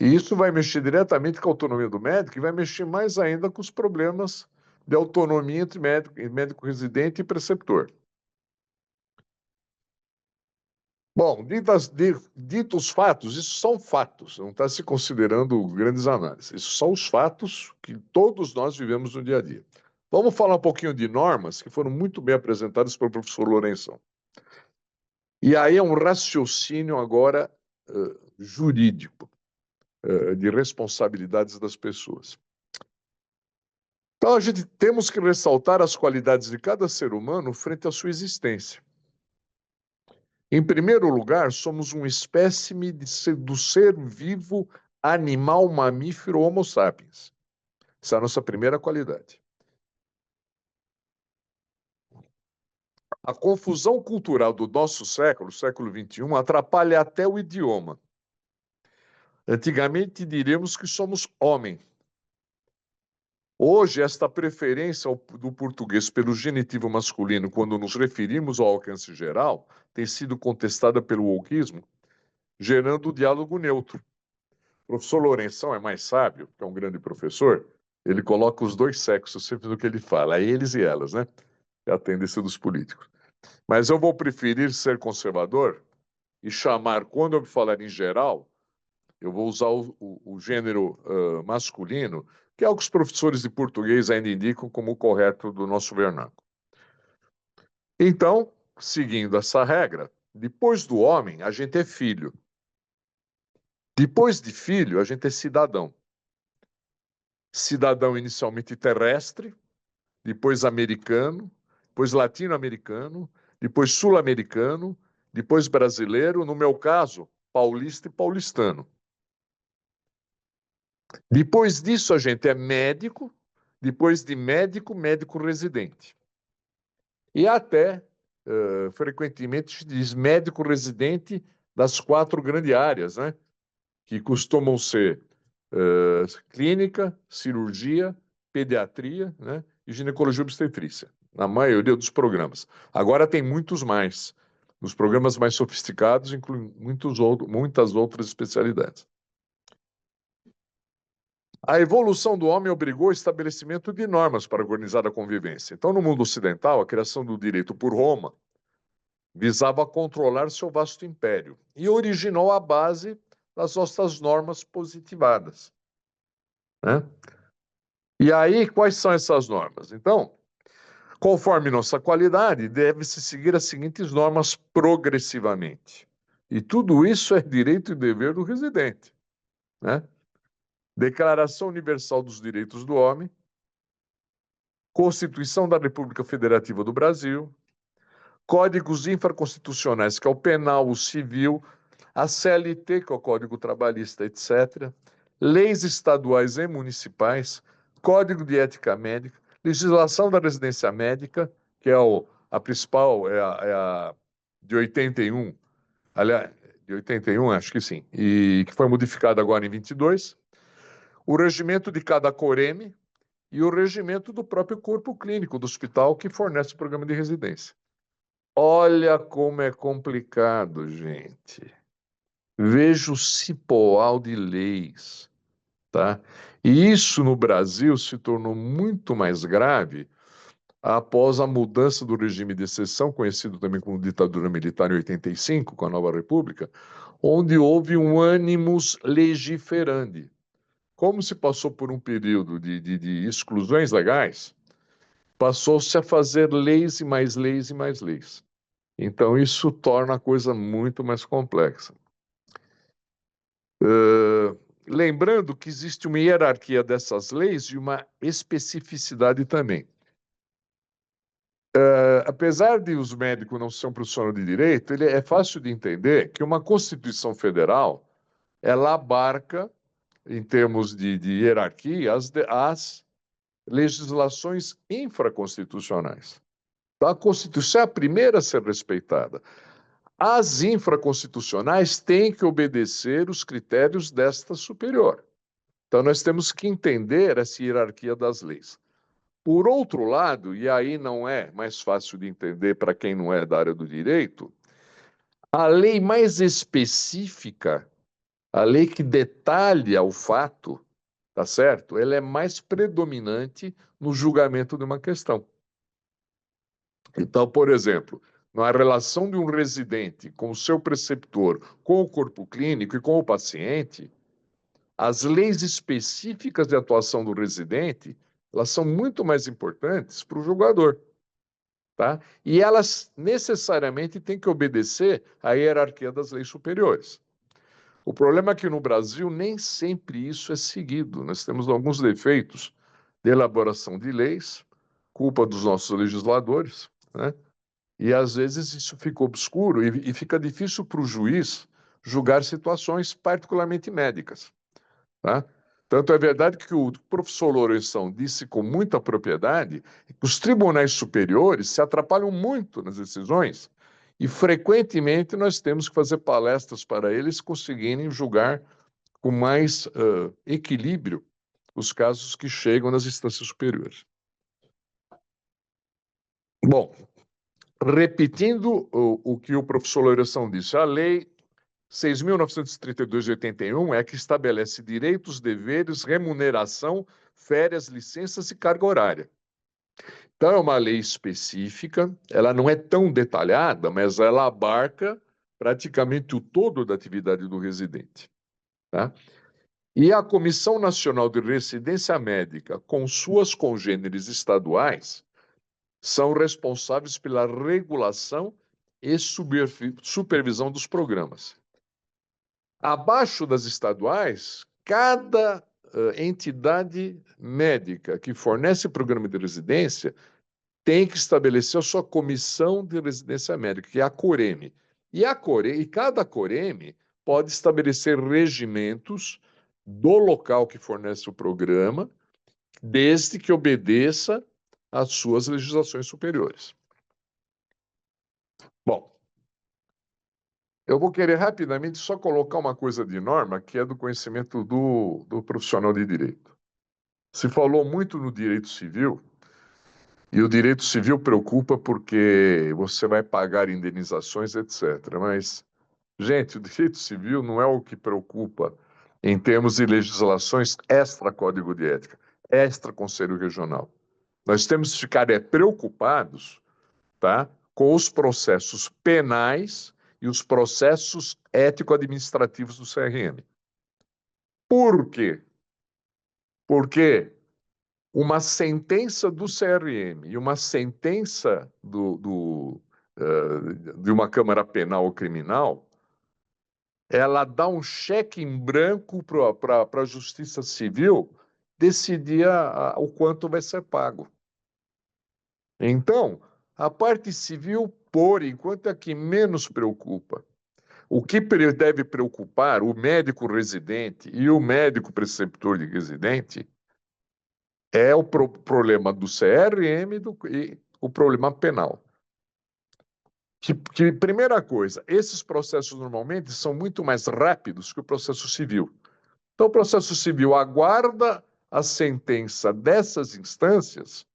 E isso vai mexer diretamente com a autonomia do médico e vai mexer mais ainda com os problemas de autonomia entre médico residente e preceptor. Bom, ditos fatos, isso são fatos, não está se considerando grandes análises. Isso são os fatos que todos nós vivemos no dia a dia. Vamos falar um pouquinho de normas que foram muito bem apresentadas pelo professor Lourenção. E aí é um raciocínio agora jurídico, de responsabilidades das pessoas. Então, a gente temos que ressaltar as qualidades de cada ser humano frente à sua existência. Em primeiro lugar, somos uma espécime do ser vivo animal mamífero Homo sapiens. Essa é a nossa primeira qualidade. A confusão cultural do nosso século, século XXI, atrapalha até o idioma. Antigamente diríamos que somos homem. Hoje, esta preferência do português pelo genitivo masculino, quando nos referimos ao alcance geral, tem sido contestada pelo wokismo, gerando o diálogo neutro. O professor Lourenção é mais sábio, que é um grande professor, ele coloca os dois sexos sempre no que ele fala, eles e elas, né? É a tendência dos políticos. Mas eu vou preferir ser conservador e chamar, quando eu falar em geral, eu vou usar o gênero masculino, que é o que os professores de português ainda indicam como o correto do nosso vernáculo. Então, seguindo essa regra, depois do homem, a gente é filho. Depois de filho, a gente é cidadão. Cidadão inicialmente terrestre, depois americano, depois latino-americano, depois sul-americano, depois brasileiro, no meu caso, paulista e paulistano. Depois disso, a gente é médico, depois de médico, médico residente. E até, frequentemente, se diz médico residente das 4 grandes áreas, né? Que costumam ser clínica, cirurgia, pediatria, né? E ginecologia e obstetrícia, na maioria dos programas. Agora tem muitos mais. Nos programas mais sofisticados, incluem muitas outras especialidades. A evolução do homem obrigou o estabelecimento de normas para organizar a convivência. Então, no mundo ocidental, a criação do direito por Roma visava controlar seu vasto império e originou a base das nossas normas positivadas, né? E aí, quais são essas normas? Então, conforme nossa qualidade, deve-se seguir as seguintes normas progressivamente. E tudo isso é direito e dever do residente, né? Declaração Universal dos Direitos do Homem, Constituição da República Federativa do Brasil, códigos infraconstitucionais, que é o penal, o civil, a CLT, que é o Código Trabalhista, etc., leis estaduais e municipais, Código de Ética Médica, legislação da residência médica, que é a principal, é a de 81, aliás, de 81, acho que sim, e que foi modificada agora em 22, o regimento de cada coreme e o regimento do próprio corpo clínico do hospital que fornece o programa de residência. Olha como é complicado, gente. Veja o cipoal de leis, tá? E isso no Brasil se tornou muito mais grave após a mudança do regime de exceção, conhecido também como ditadura militar em 85, com a nova república, onde houve um animus legiferandi. Como se passou por um período de exclusões legais, passou-se a fazer leis e mais leis e mais leis. Então, isso torna a coisa muito mais complexa. Lembrando que existe uma hierarquia dessas leis e uma especificidade também. Apesar de os médicos não serem profissionais de direito, é fácil de entender que uma Constituição Federal, ela abarca, em termos de hierarquia, as legislações infraconstitucionais. Então, a Constituição é a primeira a ser respeitada. As infraconstitucionais têm que obedecer os critérios desta superior. Então, nós temos que entender essa hierarquia das leis. Por outro lado, e aí não é mais fácil de entender para quem não é da área do direito, a lei mais específica, a lei que detalha o fato, tá certo? Ela é mais predominante no julgamento de uma questão. Então, por exemplo, na relação de um residente com o seu preceptor, com o corpo clínico e com o paciente, as leis específicas de atuação do residente, elas são muito mais importantes para o julgador, tá? E elas necessariamente têm que obedecer à hierarquia das leis superiores. O problema é que no Brasil nem sempre isso é seguido. Nós temos alguns defeitos de elaboração de leis, culpa dos nossos legisladores, né? E às vezes isso fica obscuro e fica difícil para o juiz julgar situações particularmente médicas, tá? Tanto é verdade que o professor Lourenção disse com muita propriedade que os tribunais superiores se atrapalham muito nas decisões e frequentemente nós temos que fazer palestras para eles conseguirem julgar com mais equilíbrio os casos que chegam nas instâncias superiores. Bom, repetindo o que o professor Lourenção disse, a lei 6.932 de 81 é que estabelece direitos, deveres, remuneração, férias, licenças e carga horária. Então, é uma lei específica, ela não é tão detalhada, mas ela abarca praticamente o todo da atividade do residente, tá? E a Comissão Nacional de Residência Médica, com suas congêneres estaduais, são responsáveis pela regulação e supervisão dos programas. Abaixo das estaduais, cada entidade médica que fornece programa de residência tem que estabelecer a sua comissão de residência médica, que é a COREME. E cada COREME pode estabelecer regimentos do local que fornece o programa, desde que obedeça às suas legislações superiores. Bom, eu vou querer rapidamente só colocar uma coisa de norma, que é do conhecimento do profissional de direito. Se falou muito no direito civil, e o direito civil preocupa porque você vai pagar indenizações, etc. Mas, gente, o direito civil não é o que preocupa em termos de legislações extra-código de ética, extra-conselho regional. Nós temos que ficar preocupados, tá, com os processos penais e os processos ético-administrativos do CRM. Por quê? Porque uma sentença do CRM e uma sentença de uma Câmara Penal ou Criminal, ela dá um cheque em branco para a Justiça Civil decidir o quanto vai ser pago. Então, a parte civil, por enquanto, é a que menos preocupa. O que deve preocupar o médico residente e o médico preceptor de residente é o problema do CRM e o problema penal. Primeira coisa, esses processos normalmente são muito mais rápidos que o processo civil. Então, o processo civil aguarda a sentença dessas instâncias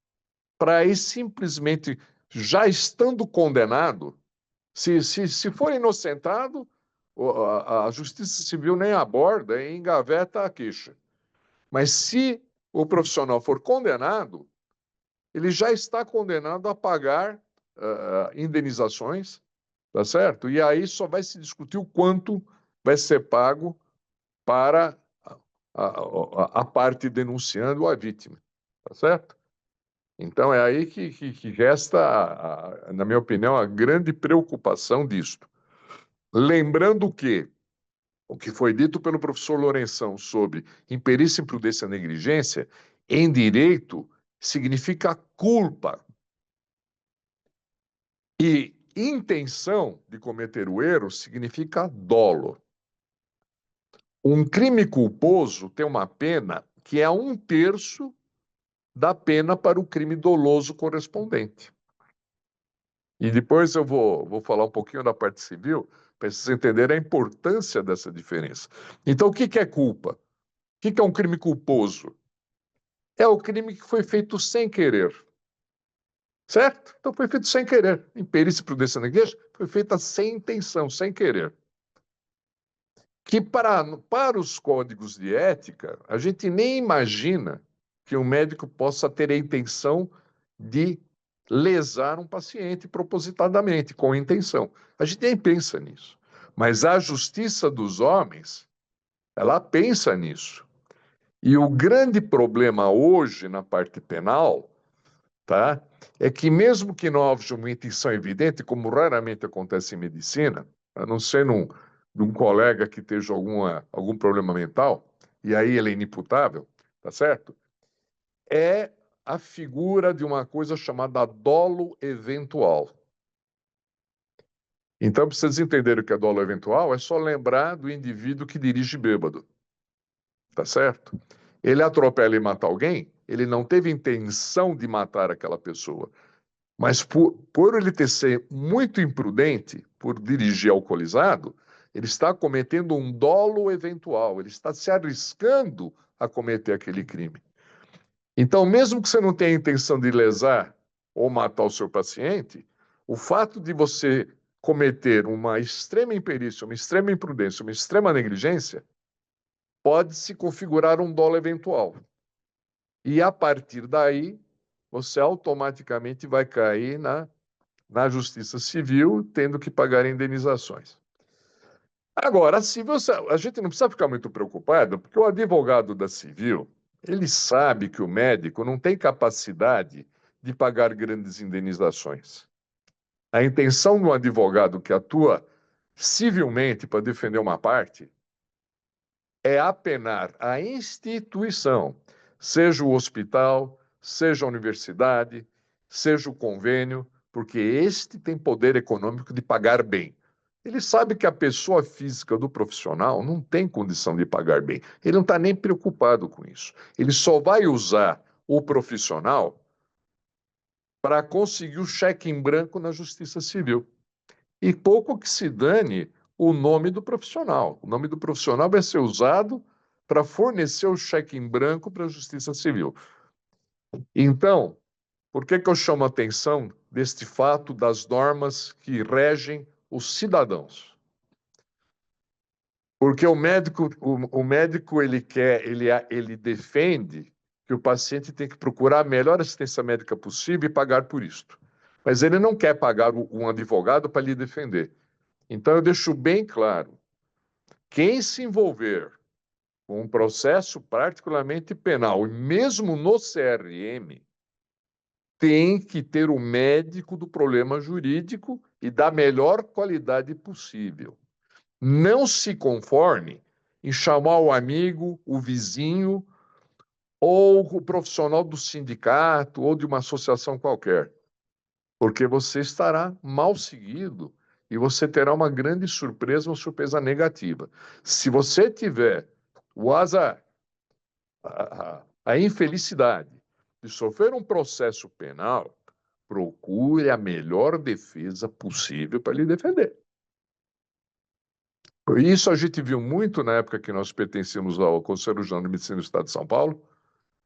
para aí simplesmente, já estando condenado, se for inocentado, a Justiça Civil nem aborda e engaveta a queixa. Mas se o profissional for condenado, ele já está condenado a pagar indenizações, tá certo? E aí só vai se discutir o quanto vai ser pago para a parte denunciando ou a vítima, tá certo? Então é aí que resta, na minha opinião, a grande preocupação disto. Lembrando que o que foi dito pelo professor Lourenção sobre imperícia, imprudência, negligência, em direito, significa culpa. E intenção de cometer o erro significa dolo. Um crime culposo tem uma pena que é 1/3 da pena para o crime doloso correspondente. E depois eu vou falar um pouquinho da parte civil, para vocês entenderem a importância dessa diferença. Então, o que é culpa? O que é um crime culposo? É o crime que foi feito sem querer. Certo? Então foi feito sem querer. Imperícia, imprudência, negligência foi feita sem intenção, sem querer. Que para os códigos de ética, a gente nem imagina que um médico possa ter a intenção de lesar um paciente propositadamente, com intenção. A gente nem pensa nisso. Mas a justiça dos homens, ela pensa nisso. E o grande problema hoje na parte penal, tá, é que mesmo que não haja uma intenção evidente, como raramente acontece em medicina, a não ser num colega que esteja algum problema mental, e aí ele é inimputável, tá certo? É a figura de uma coisa chamada dolo eventual. Então, para vocês entenderem o que é dolo eventual, é só lembrar do indivíduo que dirige bêbado, tá certo? Ele atropela e mata alguém, ele não teve intenção de matar aquela pessoa. Mas por ele ter sido muito imprudente, por dirigir alcoolizado, ele está cometendo um dolo eventual, ele está se arriscando a cometer aquele crime. Então, mesmo que você não tenha a intenção de lesar ou matar o seu paciente, o fato de você cometer uma extrema imperícia, uma extrema imprudência, uma extrema negligência, pode se configurar um dolo eventual. E a partir daí, você automaticamente vai cair na Justiça Civil, tendo que pagar indenizações. Agora, a gente não precisa ficar muito preocupado, porque o advogado da civil, ele sabe que o médico não tem capacidade de pagar grandes indenizações. A intenção de um advogado que atua civilmente para defender uma parte é apenar a instituição, seja o hospital, seja a universidade, seja o convênio, porque este tem poder econômico de pagar bem. Ele sabe que a pessoa física do profissional não tem condição de pagar bem. Ele não está nem preocupado com isso. Ele só vai usar o profissional para conseguir o cheque em branco na Justiça Civil. E pouco que se dane o nome do profissional. O nome do profissional vai ser usado para fornecer o cheque em branco para a Justiça Civil. Então, por que eu chamo a atenção deste fato das normas que regem os cidadãos? Porque o médico ele defende que o paciente tem que procurar a melhor assistência médica possível e pagar por isto. Mas ele não quer pagar um advogado para lhe defender. Então eu deixo bem claro, quem se envolver com um processo particularmente penal, e mesmo no CRM, tem que ter o médico do problema jurídico e da melhor qualidade possível. Não se conforme em chamar o amigo, o vizinho ou o profissional do sindicato ou de uma associação qualquer, porque você estará mal seguido e você terá uma grande surpresa, uma surpresa negativa. Se você tiver o azar, a infelicidade de sofrer um processo penal, procure a melhor defesa possível para lhe defender. Isso a gente viu muito na época que nós pertencíamos ao Conselho Regional de Medicina do Estado de São Paulo,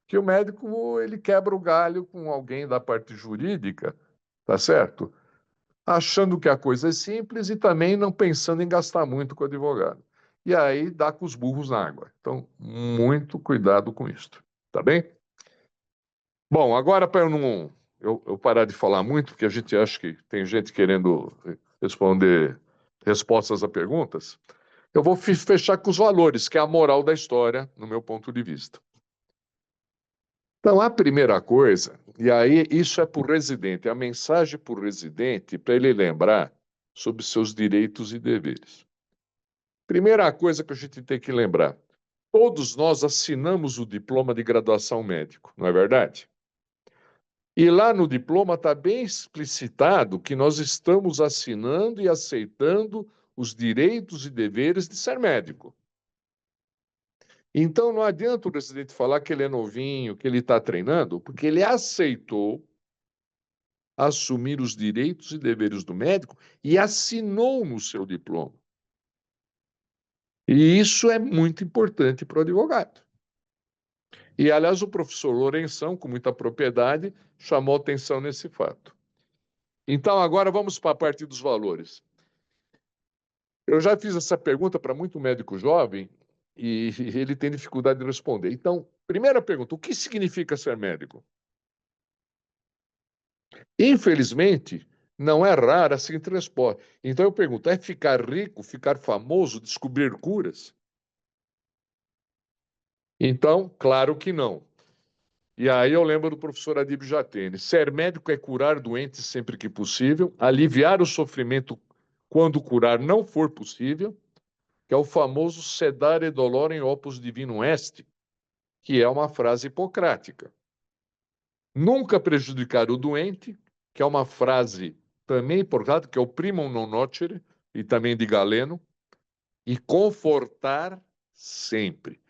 que o médico ele quebra o galho com alguém da parte jurídica, tá certo? Achando que a coisa é simples e também não pensando em gastar muito com o advogado. E aí dá com os burros na água. Então, muito cuidado com isso, tá bem? Bom, agora para eu parar de falar muito, porque a gente acha que tem gente querendo responder respostas a perguntas, eu vou fechar com os valores, que é a moral da história, no meu ponto de vista. Então, a primeira coisa, e aí isso é para o residente, a mensagem para o residente, para ele lembrar sobre seus direitos e deveres. Primeira coisa que a gente tem que lembrar, todos nós assinamos o diploma de graduação médico, não é verdade? E lá no diploma está bem explicitado que nós estamos assinando e aceitando os direitos e deveres de ser médico. Então, não adianta o residente falar que ele é novinho, que ele está treinando, porque ele aceitou assumir os direitos e deveres do médico e assinou no seu diploma. E isso é muito importante para o advogado. E, aliás, o professor Lourenção, com muita propriedade, chamou atenção nesse fato. Então, agora vamos para a parte dos valores. Eu já fiz essa pergunta para muito médico jovem e ele tem dificuldade de responder. Então, primeira pergunta, o que significa ser médico? Infelizmente, não é rara a seguinte resposta. Então eu pergunto, é ficar rico, ficar famoso, descobrir curas? Então, claro que não. E aí eu lembro do professor Adíbio Jatene. Ser médico é curar doentes sempre que possível, aliviar o sofrimento quando curar não for possível, que é o famoso sedare dolorem opus divinum est, que é uma frase hipocrática. Nunca prejudicar o doente, que é uma frase também hipocrática, que é o primum non nocere, e também de Galeno, e confortar sempre.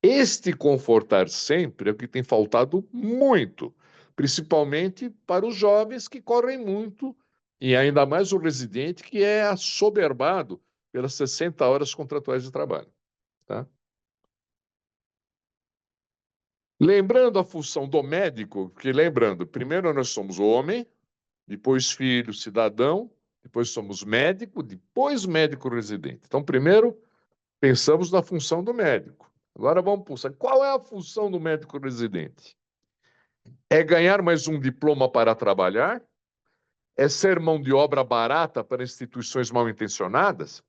Este confortar sempre é o que tem faltado muito, principalmente para os jovens que correm muito, e ainda mais o residente que é assoberbado pelas 60 horas contratuais de trabalho. Tá? Lembrando a função do médico, que lembrando, primeiro nós somos homem, depois filho, cidadão, depois somos médico, depois médico residente. Então, primeiro, pensamos na função do médico. Agora vamos pensar, qual é a função do médico residente? É ganhar mais um diploma para trabalhar? É ser mão de obra barata para instituições mal intencionadas?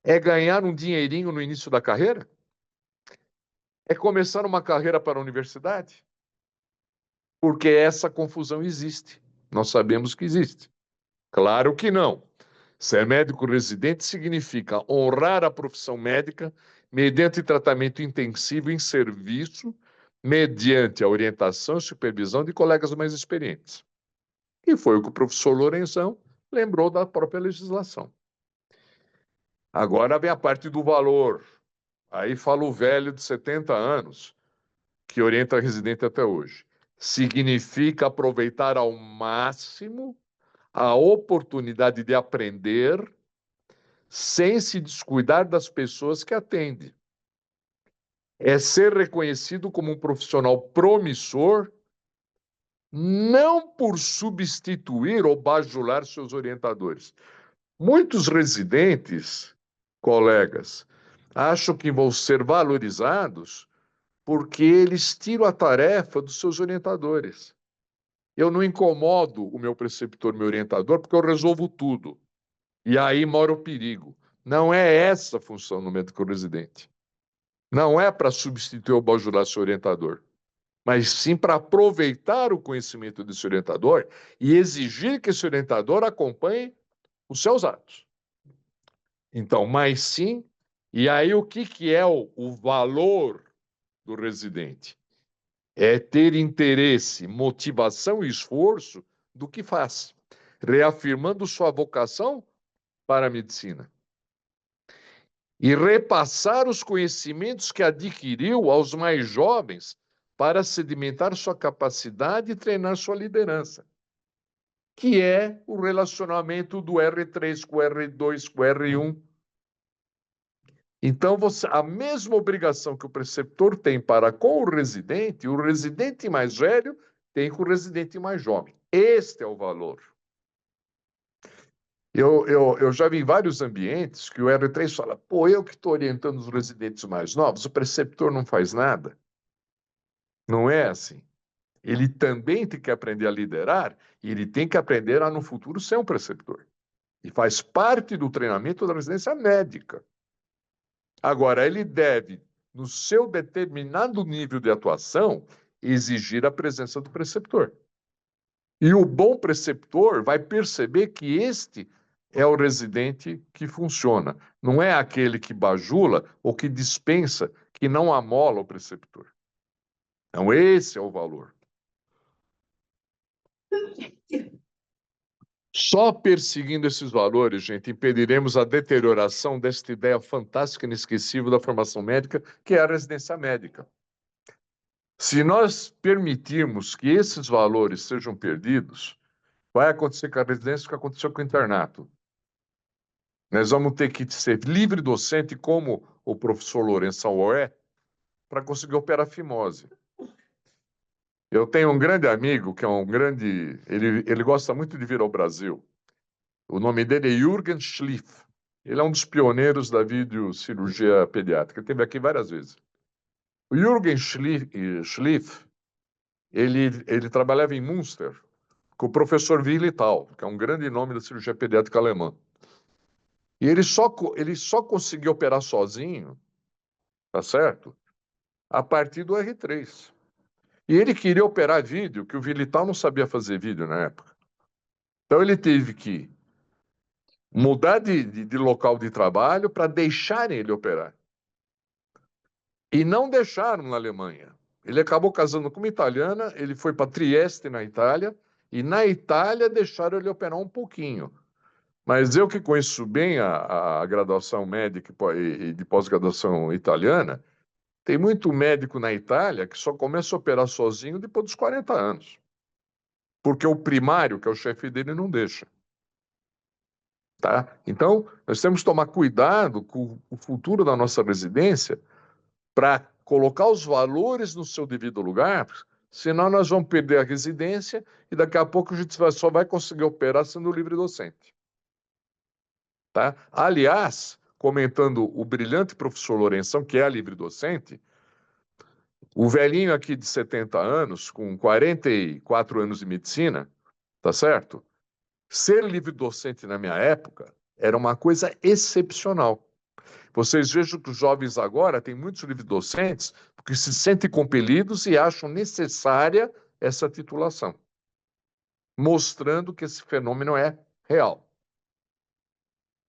É ganhar um dinheirinho no início da carreira? É começar uma carreira para a universidade? Porque essa confusão existe. Nós sabemos que existe. Claro que não. Ser médico residente significa honrar a profissão médica mediante tratamento intensivo em serviço, mediante a orientação e supervisão de colegas mais experientes. E foi o que o professor Lourenção lembrou da própria legislação. Agora vem a parte do valor. Aí fala o velho de 70 anos, que orienta residente até hoje. Significa aproveitar ao máximo a oportunidade de aprender sem se descuidar das pessoas que atende. É ser reconhecido como um profissional promissor, não por substituir ou bajular seus orientadores. Muitos residentes, colegas, acham que vão ser valorizados porque eles tiram a tarefa dos seus orientadores. Eu não incomodo o meu preceptor, meu orientador, porque eu resolvo tudo. E aí mora o perigo. Não é essa a função do médico residente. Não é para substituir ou bajular seu orientador, mas sim para aproveitar o conhecimento desse orientador e exigir que esse orientador acompanhe os seus atos. Então, mas sim, e aí o que é o valor do residente? É ter interesse, motivação e esforço do que faz, reafirmando sua vocação para a medicina. E repassar os conhecimentos que adquiriu aos mais jovens para sedimentar sua capacidade e treinar sua liderança, que é o relacionamento do R3 com o R2, com o R1. Então, a mesma obrigação que o preceptor tem para com o residente mais velho tem com o residente mais jovem. Este é o valor. Eu já vi em vários ambientes que o R3 fala, pô, eu que estou orientando os residentes mais novos, o preceptor não faz nada. Não é assim. Ele também tem que aprender a liderar e ele tem que aprender a, no futuro, ser um preceptor. E faz parte do treinamento da residência médica. Agora, ele deve, no seu determinado nível de atuação, exigir a presença do preceptor. E o bom preceptor vai perceber que este é o residente que funciona, não é aquele que bajula ou que dispensa, que não amola o preceptor. Então, esse é o valor. Só perseguindo esses valores, gente, impediremos a deterioração desta ideia fantástica e inesquecível da formação médica, que é a residência médica. Se nós permitirmos que esses valores sejam perdidos, vai acontecer com a residência o que aconteceu com o internato. Nós vamos ter que ser livre docente, como o professor Lourenço é, para conseguir operar fimose. Eu tenho um grande amigo, que é um grande... Ele gosta muito de vir ao Brasil. O nome dele é Jürgen Schliff. Ele é um dos pioneiros da videocirurgia pediátrica. Ele esteve aqui várias vezes. O Jürgen Schliff, ele trabalhava em Münster com o professor Willi Tal, que é um grande nome da cirurgia pediátrica alemã. E ele só conseguiu operar sozinho, tá certo? A partir do R3. E ele queria operar vídeo, que o Willi Tal não sabia fazer vídeo na época. Então ele teve que mudar de local de trabalho para deixarem ele operar. E não deixaram na Alemanha. Ele acabou casando com uma italiana, ele foi para Trieste, na Itália, e na Itália deixaram ele operar um pouquinho. Mas eu que conheço bem a graduação médica e de pós-graduação italiana, tem muito médico na Itália que só começa a operar sozinho depois dos 40 anos. Porque o primário, que é o chefe dele, não deixa. Tá? Então, nós temos que tomar cuidado com o futuro da nossa residência para colocar os valores no seu devido lugar, senão nós vamos perder a residência e daqui a pouco a gente só vai conseguir operar sendo livre docente. Tá? Aliás, comentando o brilhante professor Lourenção, que é livre docente, o velhinho aqui de 70 anos, com 44 anos de medicina, tá certo? Ser livre docente na minha época era uma coisa excepcional. Vocês vejam que os jovens agora têm muitos livres docentes porque se sentem compelidos e acham necessária essa titulação, mostrando que esse fenômeno é real.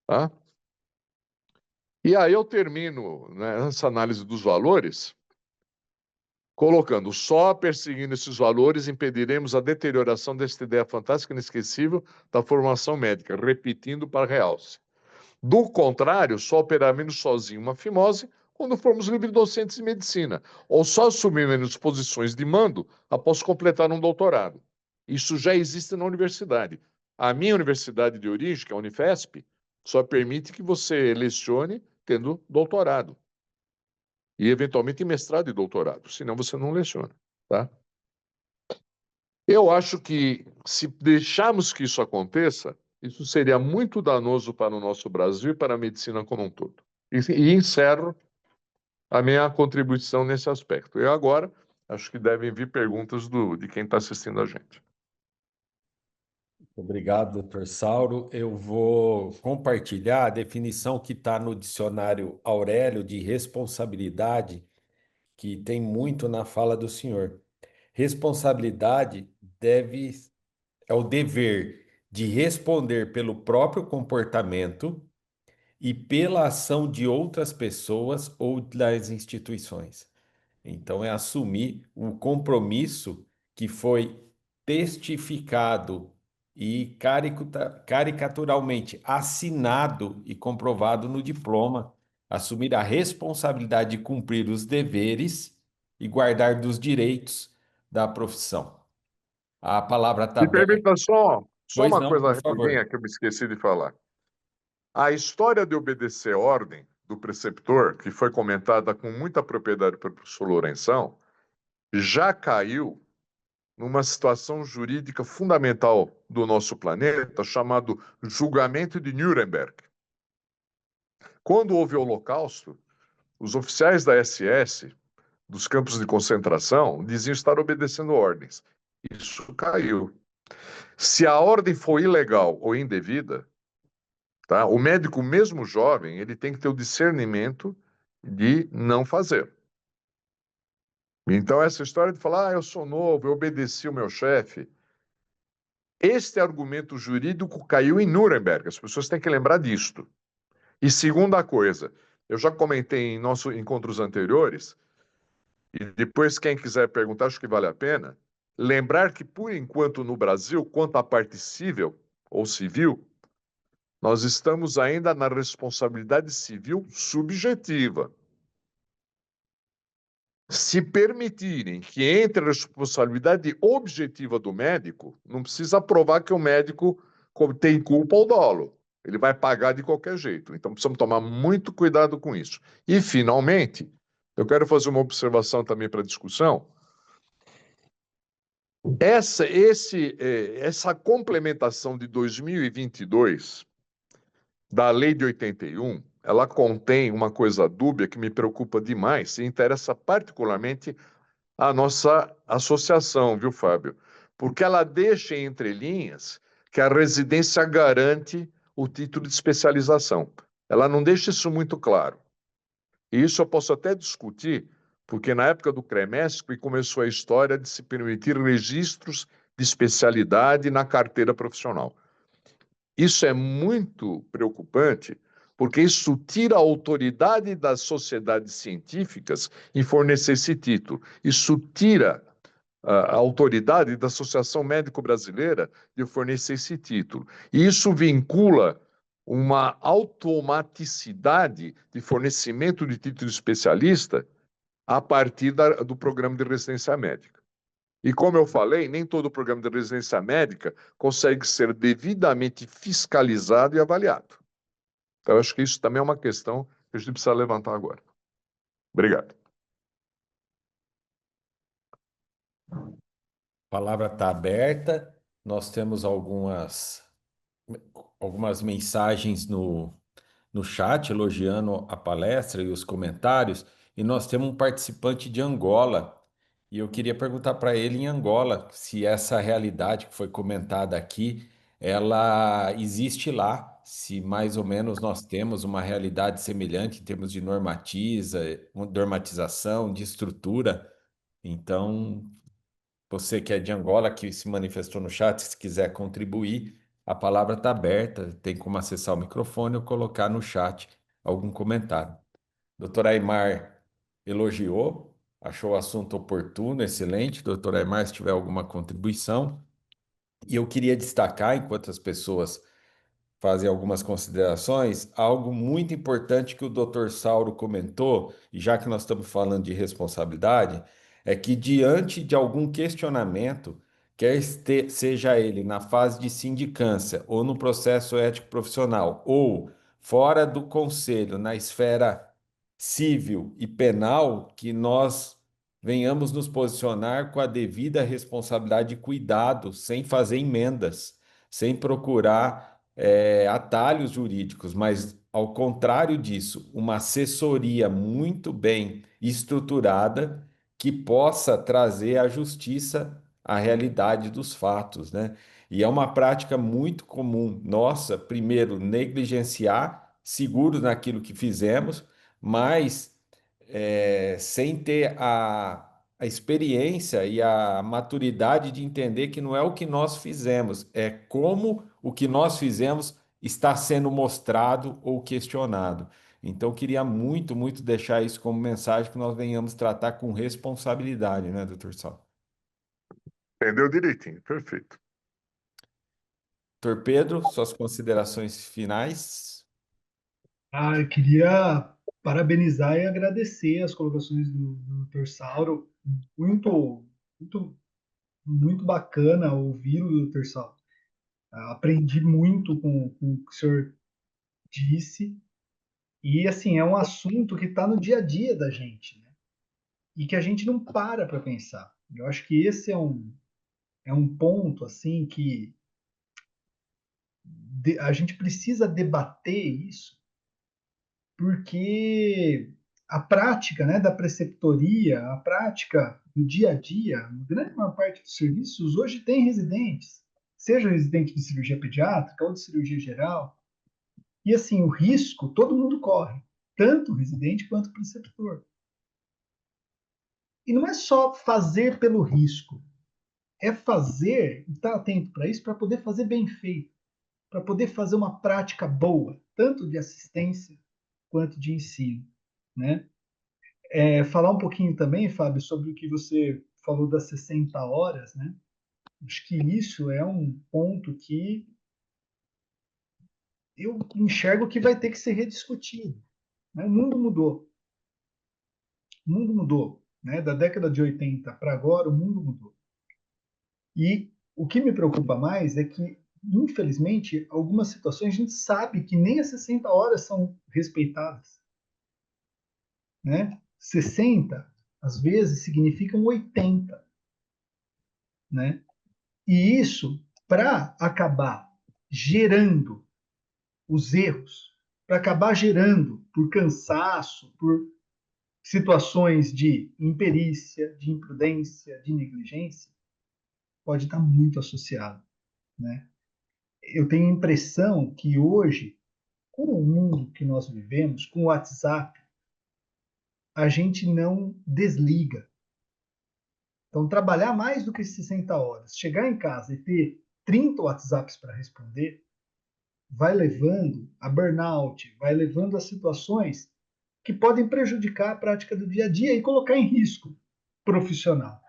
Tá? E aí eu termino, né, essa análise dos valores colocando: só perseguindo esses valores impediremos a deterioração desta ideia fantástica e inesquecível da formação médica, repetindo para realce. Do contrário, só operaremos sozinho uma fimose quando formos livre-docentes em medicina, ou só assumiremos posições de mando após completar um doutorado. Isso já existe na universidade. A minha universidade de origem, que é a Unifesp, só permite que você lecione tendo doutorado. E, eventualmente, mestrado e doutorado. Senão, você não leciona, tá? Eu acho que, se deixarmos que isso aconteça, isso seria muito danoso para o nosso Brasil e para a medicina como um todo. E encerro a minha contribuição nesse aspecto. E agora, acho que devem vir perguntas de quem está assistindo a gente. Obrigado, doutor Sauro. Eu vou compartilhar a definição que está no dicionário Aurélio de responsabilidade, que tem muito na fala do senhor. Responsabilidade é o dever de responder pelo próprio comportamento e pela ação de outras pessoas ou das instituições. Então, é assumir o compromisso que foi testificado e caricaturalmente assinado e comprovado no diploma, assumir a responsabilidade de cumprir os deveres e guardar dos direitos da profissão. A palavra está Me aberta. permita só Pois uma não, coisa por rapidinha favor. que eu me esqueci de falar. A história de obedecer ordem do preceptor, que foi comentada com muita propriedade pelo professor Lourenção, já caiu numa situação jurídica fundamental do nosso planeta, chamado julgamento de Nuremberg. Quando houve o Holocausto, os oficiais da SS, dos campos de concentração, diziam estar obedecendo ordens. Isso caiu. Se a ordem for ilegal ou indevida, tá? O médico, mesmo jovem, ele tem que ter o discernimento de não fazer. Então, essa história de falar, eu sou novo, eu obedeci o meu chefe, este argumento jurídico caiu em Nuremberg. As pessoas têm que lembrar disto. E segunda coisa, eu já comentei em nossos encontros anteriores, e depois quem quiser perguntar, acho que vale a pena, lembrar que, por enquanto, no Brasil, quanto à parte civil ou civil, nós estamos ainda na responsabilidade civil subjetiva. Se permitirem que entre a responsabilidade objetiva do médico, não precisa provar que o médico tem culpa ou dolo. Ele vai pagar de qualquer jeito. Então, precisamos tomar muito cuidado com isso. E, finalmente, eu quero fazer uma observação também para a discussão. Essa complementação de 2022 da Lei de 81, ela contém uma coisa dúbia que me preocupa demais e interessa particularmente a nossa associação, viu, Fábio? Porque ela deixa em entrelinhas que a residência garante o título de especialização. Ela não deixa isso muito claro. E isso eu posso até discutir, porque na época do CREMESP começou a história de se permitir registros de especialidade na carteira profissional. Isso é muito preocupante, porque isso tira a autoridade das sociedades científicas em fornecer esse título. Isso tira a autoridade da Associação Médico Brasileira de fornecer esse título. E isso vincula uma automaticidade de fornecimento de título de especialista a partir do programa de residência médica. E como eu falei, nem todo programa de residência médica consegue ser devidamente fiscalizado e avaliado. Então, eu acho que isso também é uma questão que a gente precisa levantar agora. Obrigado. A palavra está aberta. Nós temos algumas mensagens no chat elogiando a palestra e os comentários. E nós temos um participante de Angola. E eu queria perguntar para ele em Angola se essa realidade que foi comentada aqui, ela existe lá, se mais ou menos nós temos uma realidade semelhante em termos de normatização, de estrutura. Então, você que é de Angola, que se manifestou no chat, se quiser contribuir, a palavra está aberta, tem como acessar o microfone ou colocar no chat algum comentário. Doutor Aimar elogiou, achou o assunto oportuno, excelente. Doutor Aimar, se tiver alguma contribuição. E eu queria destacar, enquanto as pessoas fazer algumas considerações. Algo muito importante que o Dr. Sauro comentou, e já que nós estamos falando de responsabilidade, é que diante de algum questionamento, seja ele na fase de sindicância ou no processo ético profissional, ou fora do conselho, na esfera civil e penal, que nós venhamos nos posicionar com a devida responsabilidade e cuidado, sem fazer emendas, sem procurar atalhos jurídicos, mas ao contrário disso, uma assessoria muito bem estruturada que possa trazer à justiça a realidade dos fatos, né? E é uma prática muito comum nossa, primeiro, negligenciar, seguros naquilo que fizemos, mas sem ter a experiência e a maturidade de entender que não é o que nós fizemos, é como o que nós fizemos está sendo mostrado ou questionado. Então, eu queria muito, muito deixar isso como mensagem que nós venhamos tratar com responsabilidade, né, doutor Sal? Entendeu direitinho, perfeito. Doutor Pedro, suas considerações finais? Eu queria parabenizar e agradecer as colocações do Dr. Sauro. Muito, muito, muito bacana ouvi-lo, Dr. Sauro. Aprendi muito com o que o senhor disse. E, assim, é um assunto que está no dia a dia da gente, né? E que a gente não para pensar. Eu acho que esse é um ponto, assim, que a gente precisa debater isso, porque a prática, né, da preceptoria, a prática do dia a dia, a grande maior parte dos serviços hoje tem residentes, seja residente de cirurgia pediátrica ou de cirurgia geral. E assim, o risco todo mundo corre, tanto o residente quanto o preceptor. E não é só fazer pelo risco, é fazer e estar atento para isso para poder fazer bem feito, para poder fazer uma prática boa, tanto de assistência quanto de ensino, né? Falar um pouquinho também, Fábio, sobre o que você falou das 60 horas, né? Acho que isso é um ponto que eu enxergo que vai ter que ser rediscutido, né? O mundo mudou. O mundo mudou, né? Da década de 80 para agora, o mundo mudou. E o que me preocupa mais é que, infelizmente, algumas situações a gente sabe que nem as 60 horas são respeitadas, né? 60, às vezes, significam 80, né? E isso, para acabar gerando os erros, para acabar gerando por cansaço, por situações de imperícia, de imprudência, de negligência, pode estar muito associado, né? Eu tenho a impressão que hoje, com o mundo que nós vivemos, com o WhatsApp, a gente não desliga. Então, trabalhar mais do que 60 horas, chegar em casa e ter 30 WhatsApps para responder, vai levando a burnout, vai levando a situações que podem prejudicar a prática do dia a dia e colocar em risco profissional,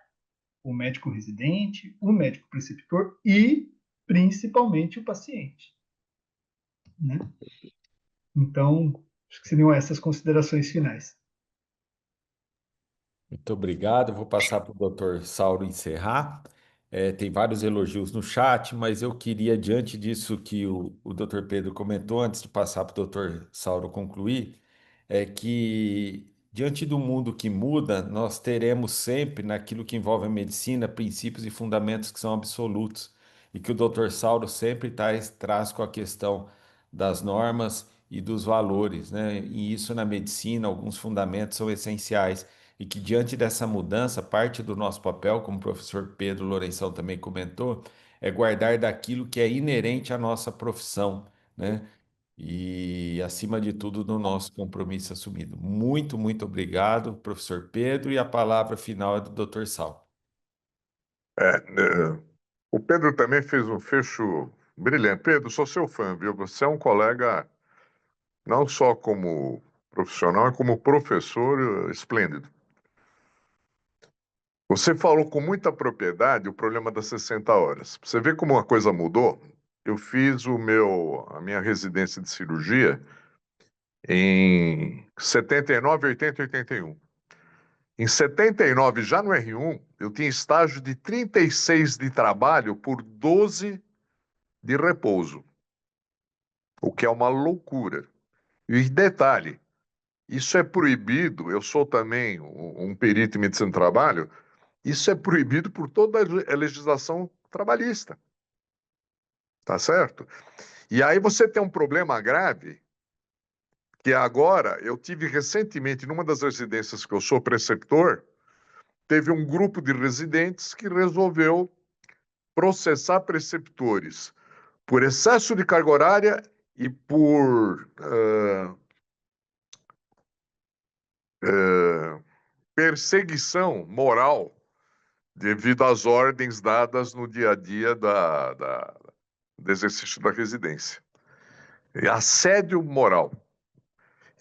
o médico residente, o médico preceptor e, principalmente, o paciente, né? Então, acho que seriam essas considerações finais. Muito obrigado. Eu vou passar para o doutor Sauro encerrar. Tem vários elogios no chat, mas eu queria, diante disso que o doutor Pedro comentou, antes de passar para o doutor Sauro concluir, é que, diante do mundo que muda, nós teremos sempre, naquilo que envolve a medicina, princípios e fundamentos que são absolutos, e que o doutor Sauro sempre traz com a questão das normas e dos valores, né? E isso na medicina, alguns fundamentos são essenciais e que diante dessa mudança, parte do nosso papel, como o professor Pedro Lourenção também comentou, é guardar daquilo que é inerente à nossa profissão, né? E, acima de tudo, do nosso compromisso assumido. Muito, muito obrigado, professor Pedro, e a palavra final é do Dr. Sal. O Pedro também fez um fecho brilhante. Pedro, sou seu fã, viu? Você é um colega não só como profissional, mas como professor esplêndido. Você falou com muita propriedade o problema das 60 horas. Você vê como uma coisa mudou? eu fiz a minha residência de cirurgia em 79, 80 e 81. Em 79, já no R1, eu tinha estágio de 36 de trabalho por 12 de repouso, o que é uma loucura. E detalhe, isso é proibido, eu sou também um perito em medicina do trabalho, isso é proibido por toda a legislação trabalhista, tá certo? E aí você tem um problema grave, que agora, eu tive recentemente, numa das residências que eu sou preceptor, teve um grupo de residentes que resolveu processar preceptores por excesso de carga horária e por perseguição moral devido às ordens dadas no dia a dia do exercício da residência. E assédio moral.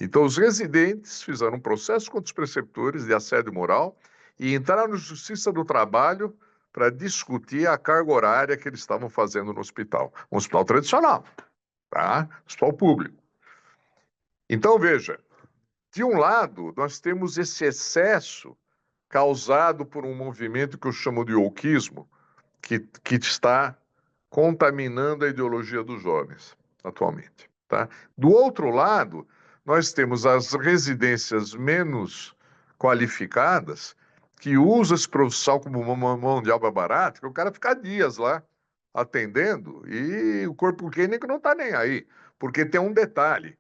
Então, os residentes fizeram um processo contra os preceptores de assédio moral e entraram na Justiça do Trabalho para discutir a carga horária que eles estavam fazendo no hospital. Um hospital tradicional, tá? Hospital público. Então, veja, de um lado, nós temos esse excesso causado por um movimento que eu chamo de wokeismo, que está contaminando a ideologia dos jovens atualmente, tá? Do outro lado, nós temos as residências menos qualificadas que usam esse profissional como uma mão de obra barata, que o cara fica dias lá atendendo e o corpo clínico não está nem aí, porque tem um detalhe.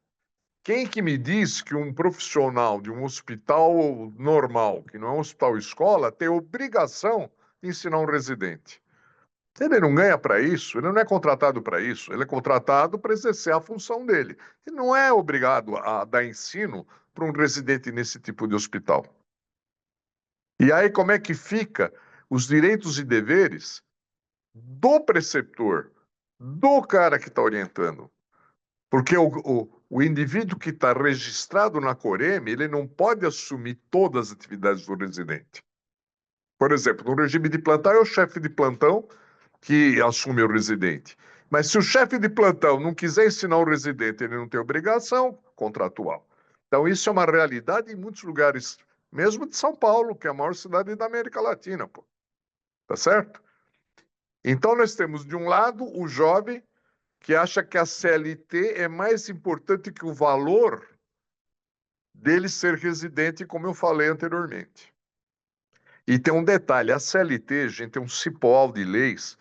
Quem que me diz que um profissional de um hospital normal, que não é um hospital escola, tem obrigação de ensinar um residente? Ele não ganha para isso, ele não é contratado para isso, ele é contratado para exercer a função dele. Ele não é obrigado a dar ensino para um residente nesse tipo de hospital. E aí como é que fica os direitos e deveres do preceptor, do cara que está orientando? Porque o indivíduo que está registrado na Coreme, ele não pode assumir todas as atividades do residente. Por exemplo, no regime de plantão, é o chefe de plantão que assume o residente. Mas se o chefe de plantão não quiser ensinar o residente, ele não tem obrigação contratual. Então, isso é uma realidade em muitos lugares, mesmo de São Paulo, que é a maior cidade da América Latina, pô. Tá certo? Então, nós temos, de um lado, o jovem que acha que a CLT é mais importante que o valor dele ser residente, como eu falei anteriormente. E tem um detalhe, a CLT, gente, é um cipoal de leis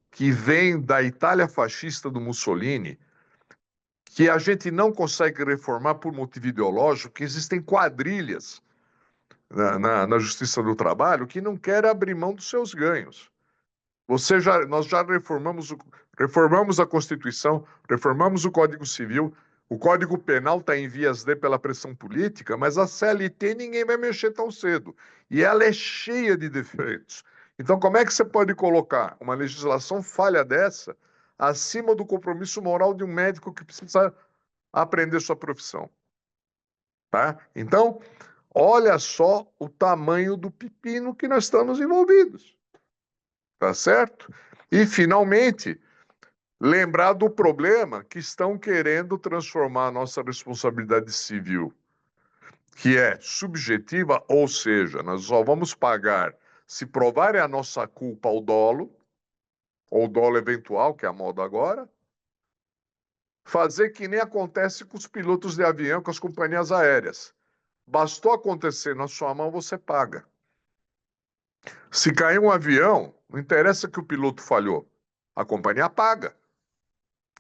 que vem da Itália fascista do Mussolini, que a gente não consegue reformar por motivo ideológico, que existem quadrilhas na Justiça do Trabalho que não querem abrir mão dos seus ganhos. Nós já reformamos a Constituição, reformamos o Código Civil, o Código Penal está em vias de pela pressão política, mas a CLT ninguém vai mexer tão cedo. E ela é cheia de defeitos. Então, como é que você pode colocar uma legislação falha dessa acima do compromisso moral de um médico que precisa aprender sua profissão? Tá? Então, olha só o tamanho do pepino que nós estamos envolvidos. Tá certo? E, finalmente, lembrar do problema que estão querendo transformar a nossa responsabilidade civil, que é subjetiva, ou seja, nós só vamos pagar se provarem a nossa culpa ao dolo, ou dolo eventual, que é a moda agora, fazer que nem acontece com os pilotos de avião, com as companhias aéreas. Bastou acontecer na sua mão, você paga. Se cair um avião, não interessa que o piloto falhou, a companhia paga.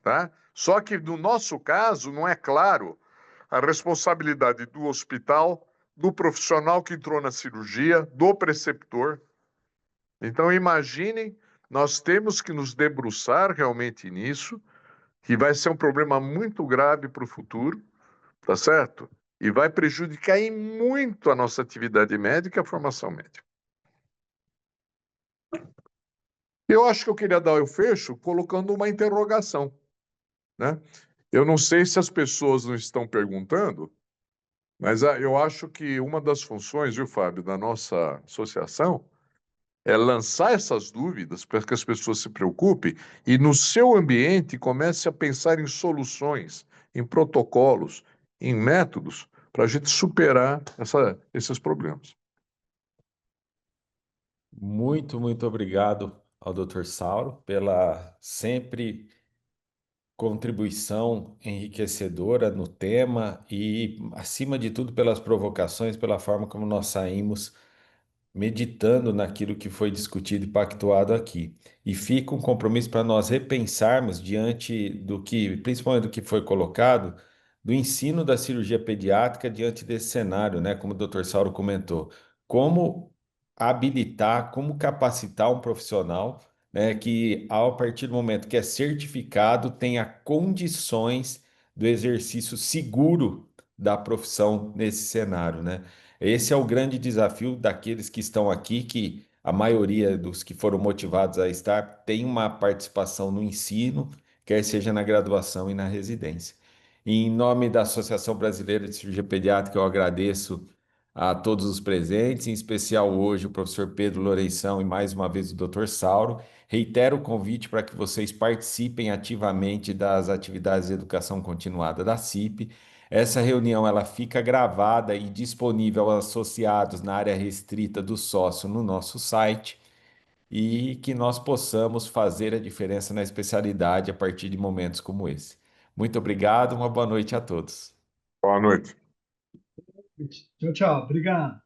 Tá? Só que no nosso caso não é claro a responsabilidade do hospital, do profissional que entrou na cirurgia, do preceptor. Então imaginem, nós temos que nos debruçar realmente nisso, que vai ser um problema muito grave para o futuro, tá certo? E vai prejudicar em muito a nossa atividade médica e a formação médica. Eu acho que eu queria dar o fecho colocando uma interrogação, né? Eu não sei se as pessoas não estão perguntando, mas eu acho que uma das funções, viu, Fábio, da nossa associação é lançar essas dúvidas para que as pessoas se preocupem e no seu ambiente comece a pensar em soluções, em protocolos, em métodos para a gente superar esses problemas. Muito obrigado ao Dr. Sauro pela sempre contribuição enriquecedora no tema e, acima de tudo, pelas provocações, pela forma como nós saímos meditando naquilo que foi discutido e pactuado aqui. E fica um compromisso para nós repensarmos diante do que, principalmente do que foi colocado, do ensino da cirurgia pediátrica diante desse cenário, né? Como o Dr. Sauro comentou, como habilitar, como capacitar um profissional, né, que, a partir do momento que é certificado, tenha condições do exercício seguro da profissão nesse cenário, né? Esse é o grande desafio daqueles que estão aqui, que a maioria dos que foram motivados a estar tem uma participação no ensino, quer seja na graduação e na residência. E em nome da Associação Brasileira de Cirurgia Pediátrica, eu agradeço a todos os presentes, em especial hoje o professor Pedro Lourenção e mais uma vez o Dr. Sauro. Reitero o convite para que vocês participem ativamente das atividades de educação continuada da CIP. Essa reunião ela fica gravada e disponível aos associados na área restrita do sócio no nosso site e que nós possamos fazer a diferença na especialidade a partir de momentos como esse. Muito obrigado, uma boa noite a todos. Boa noite. Tchau, tchau. Obrigado.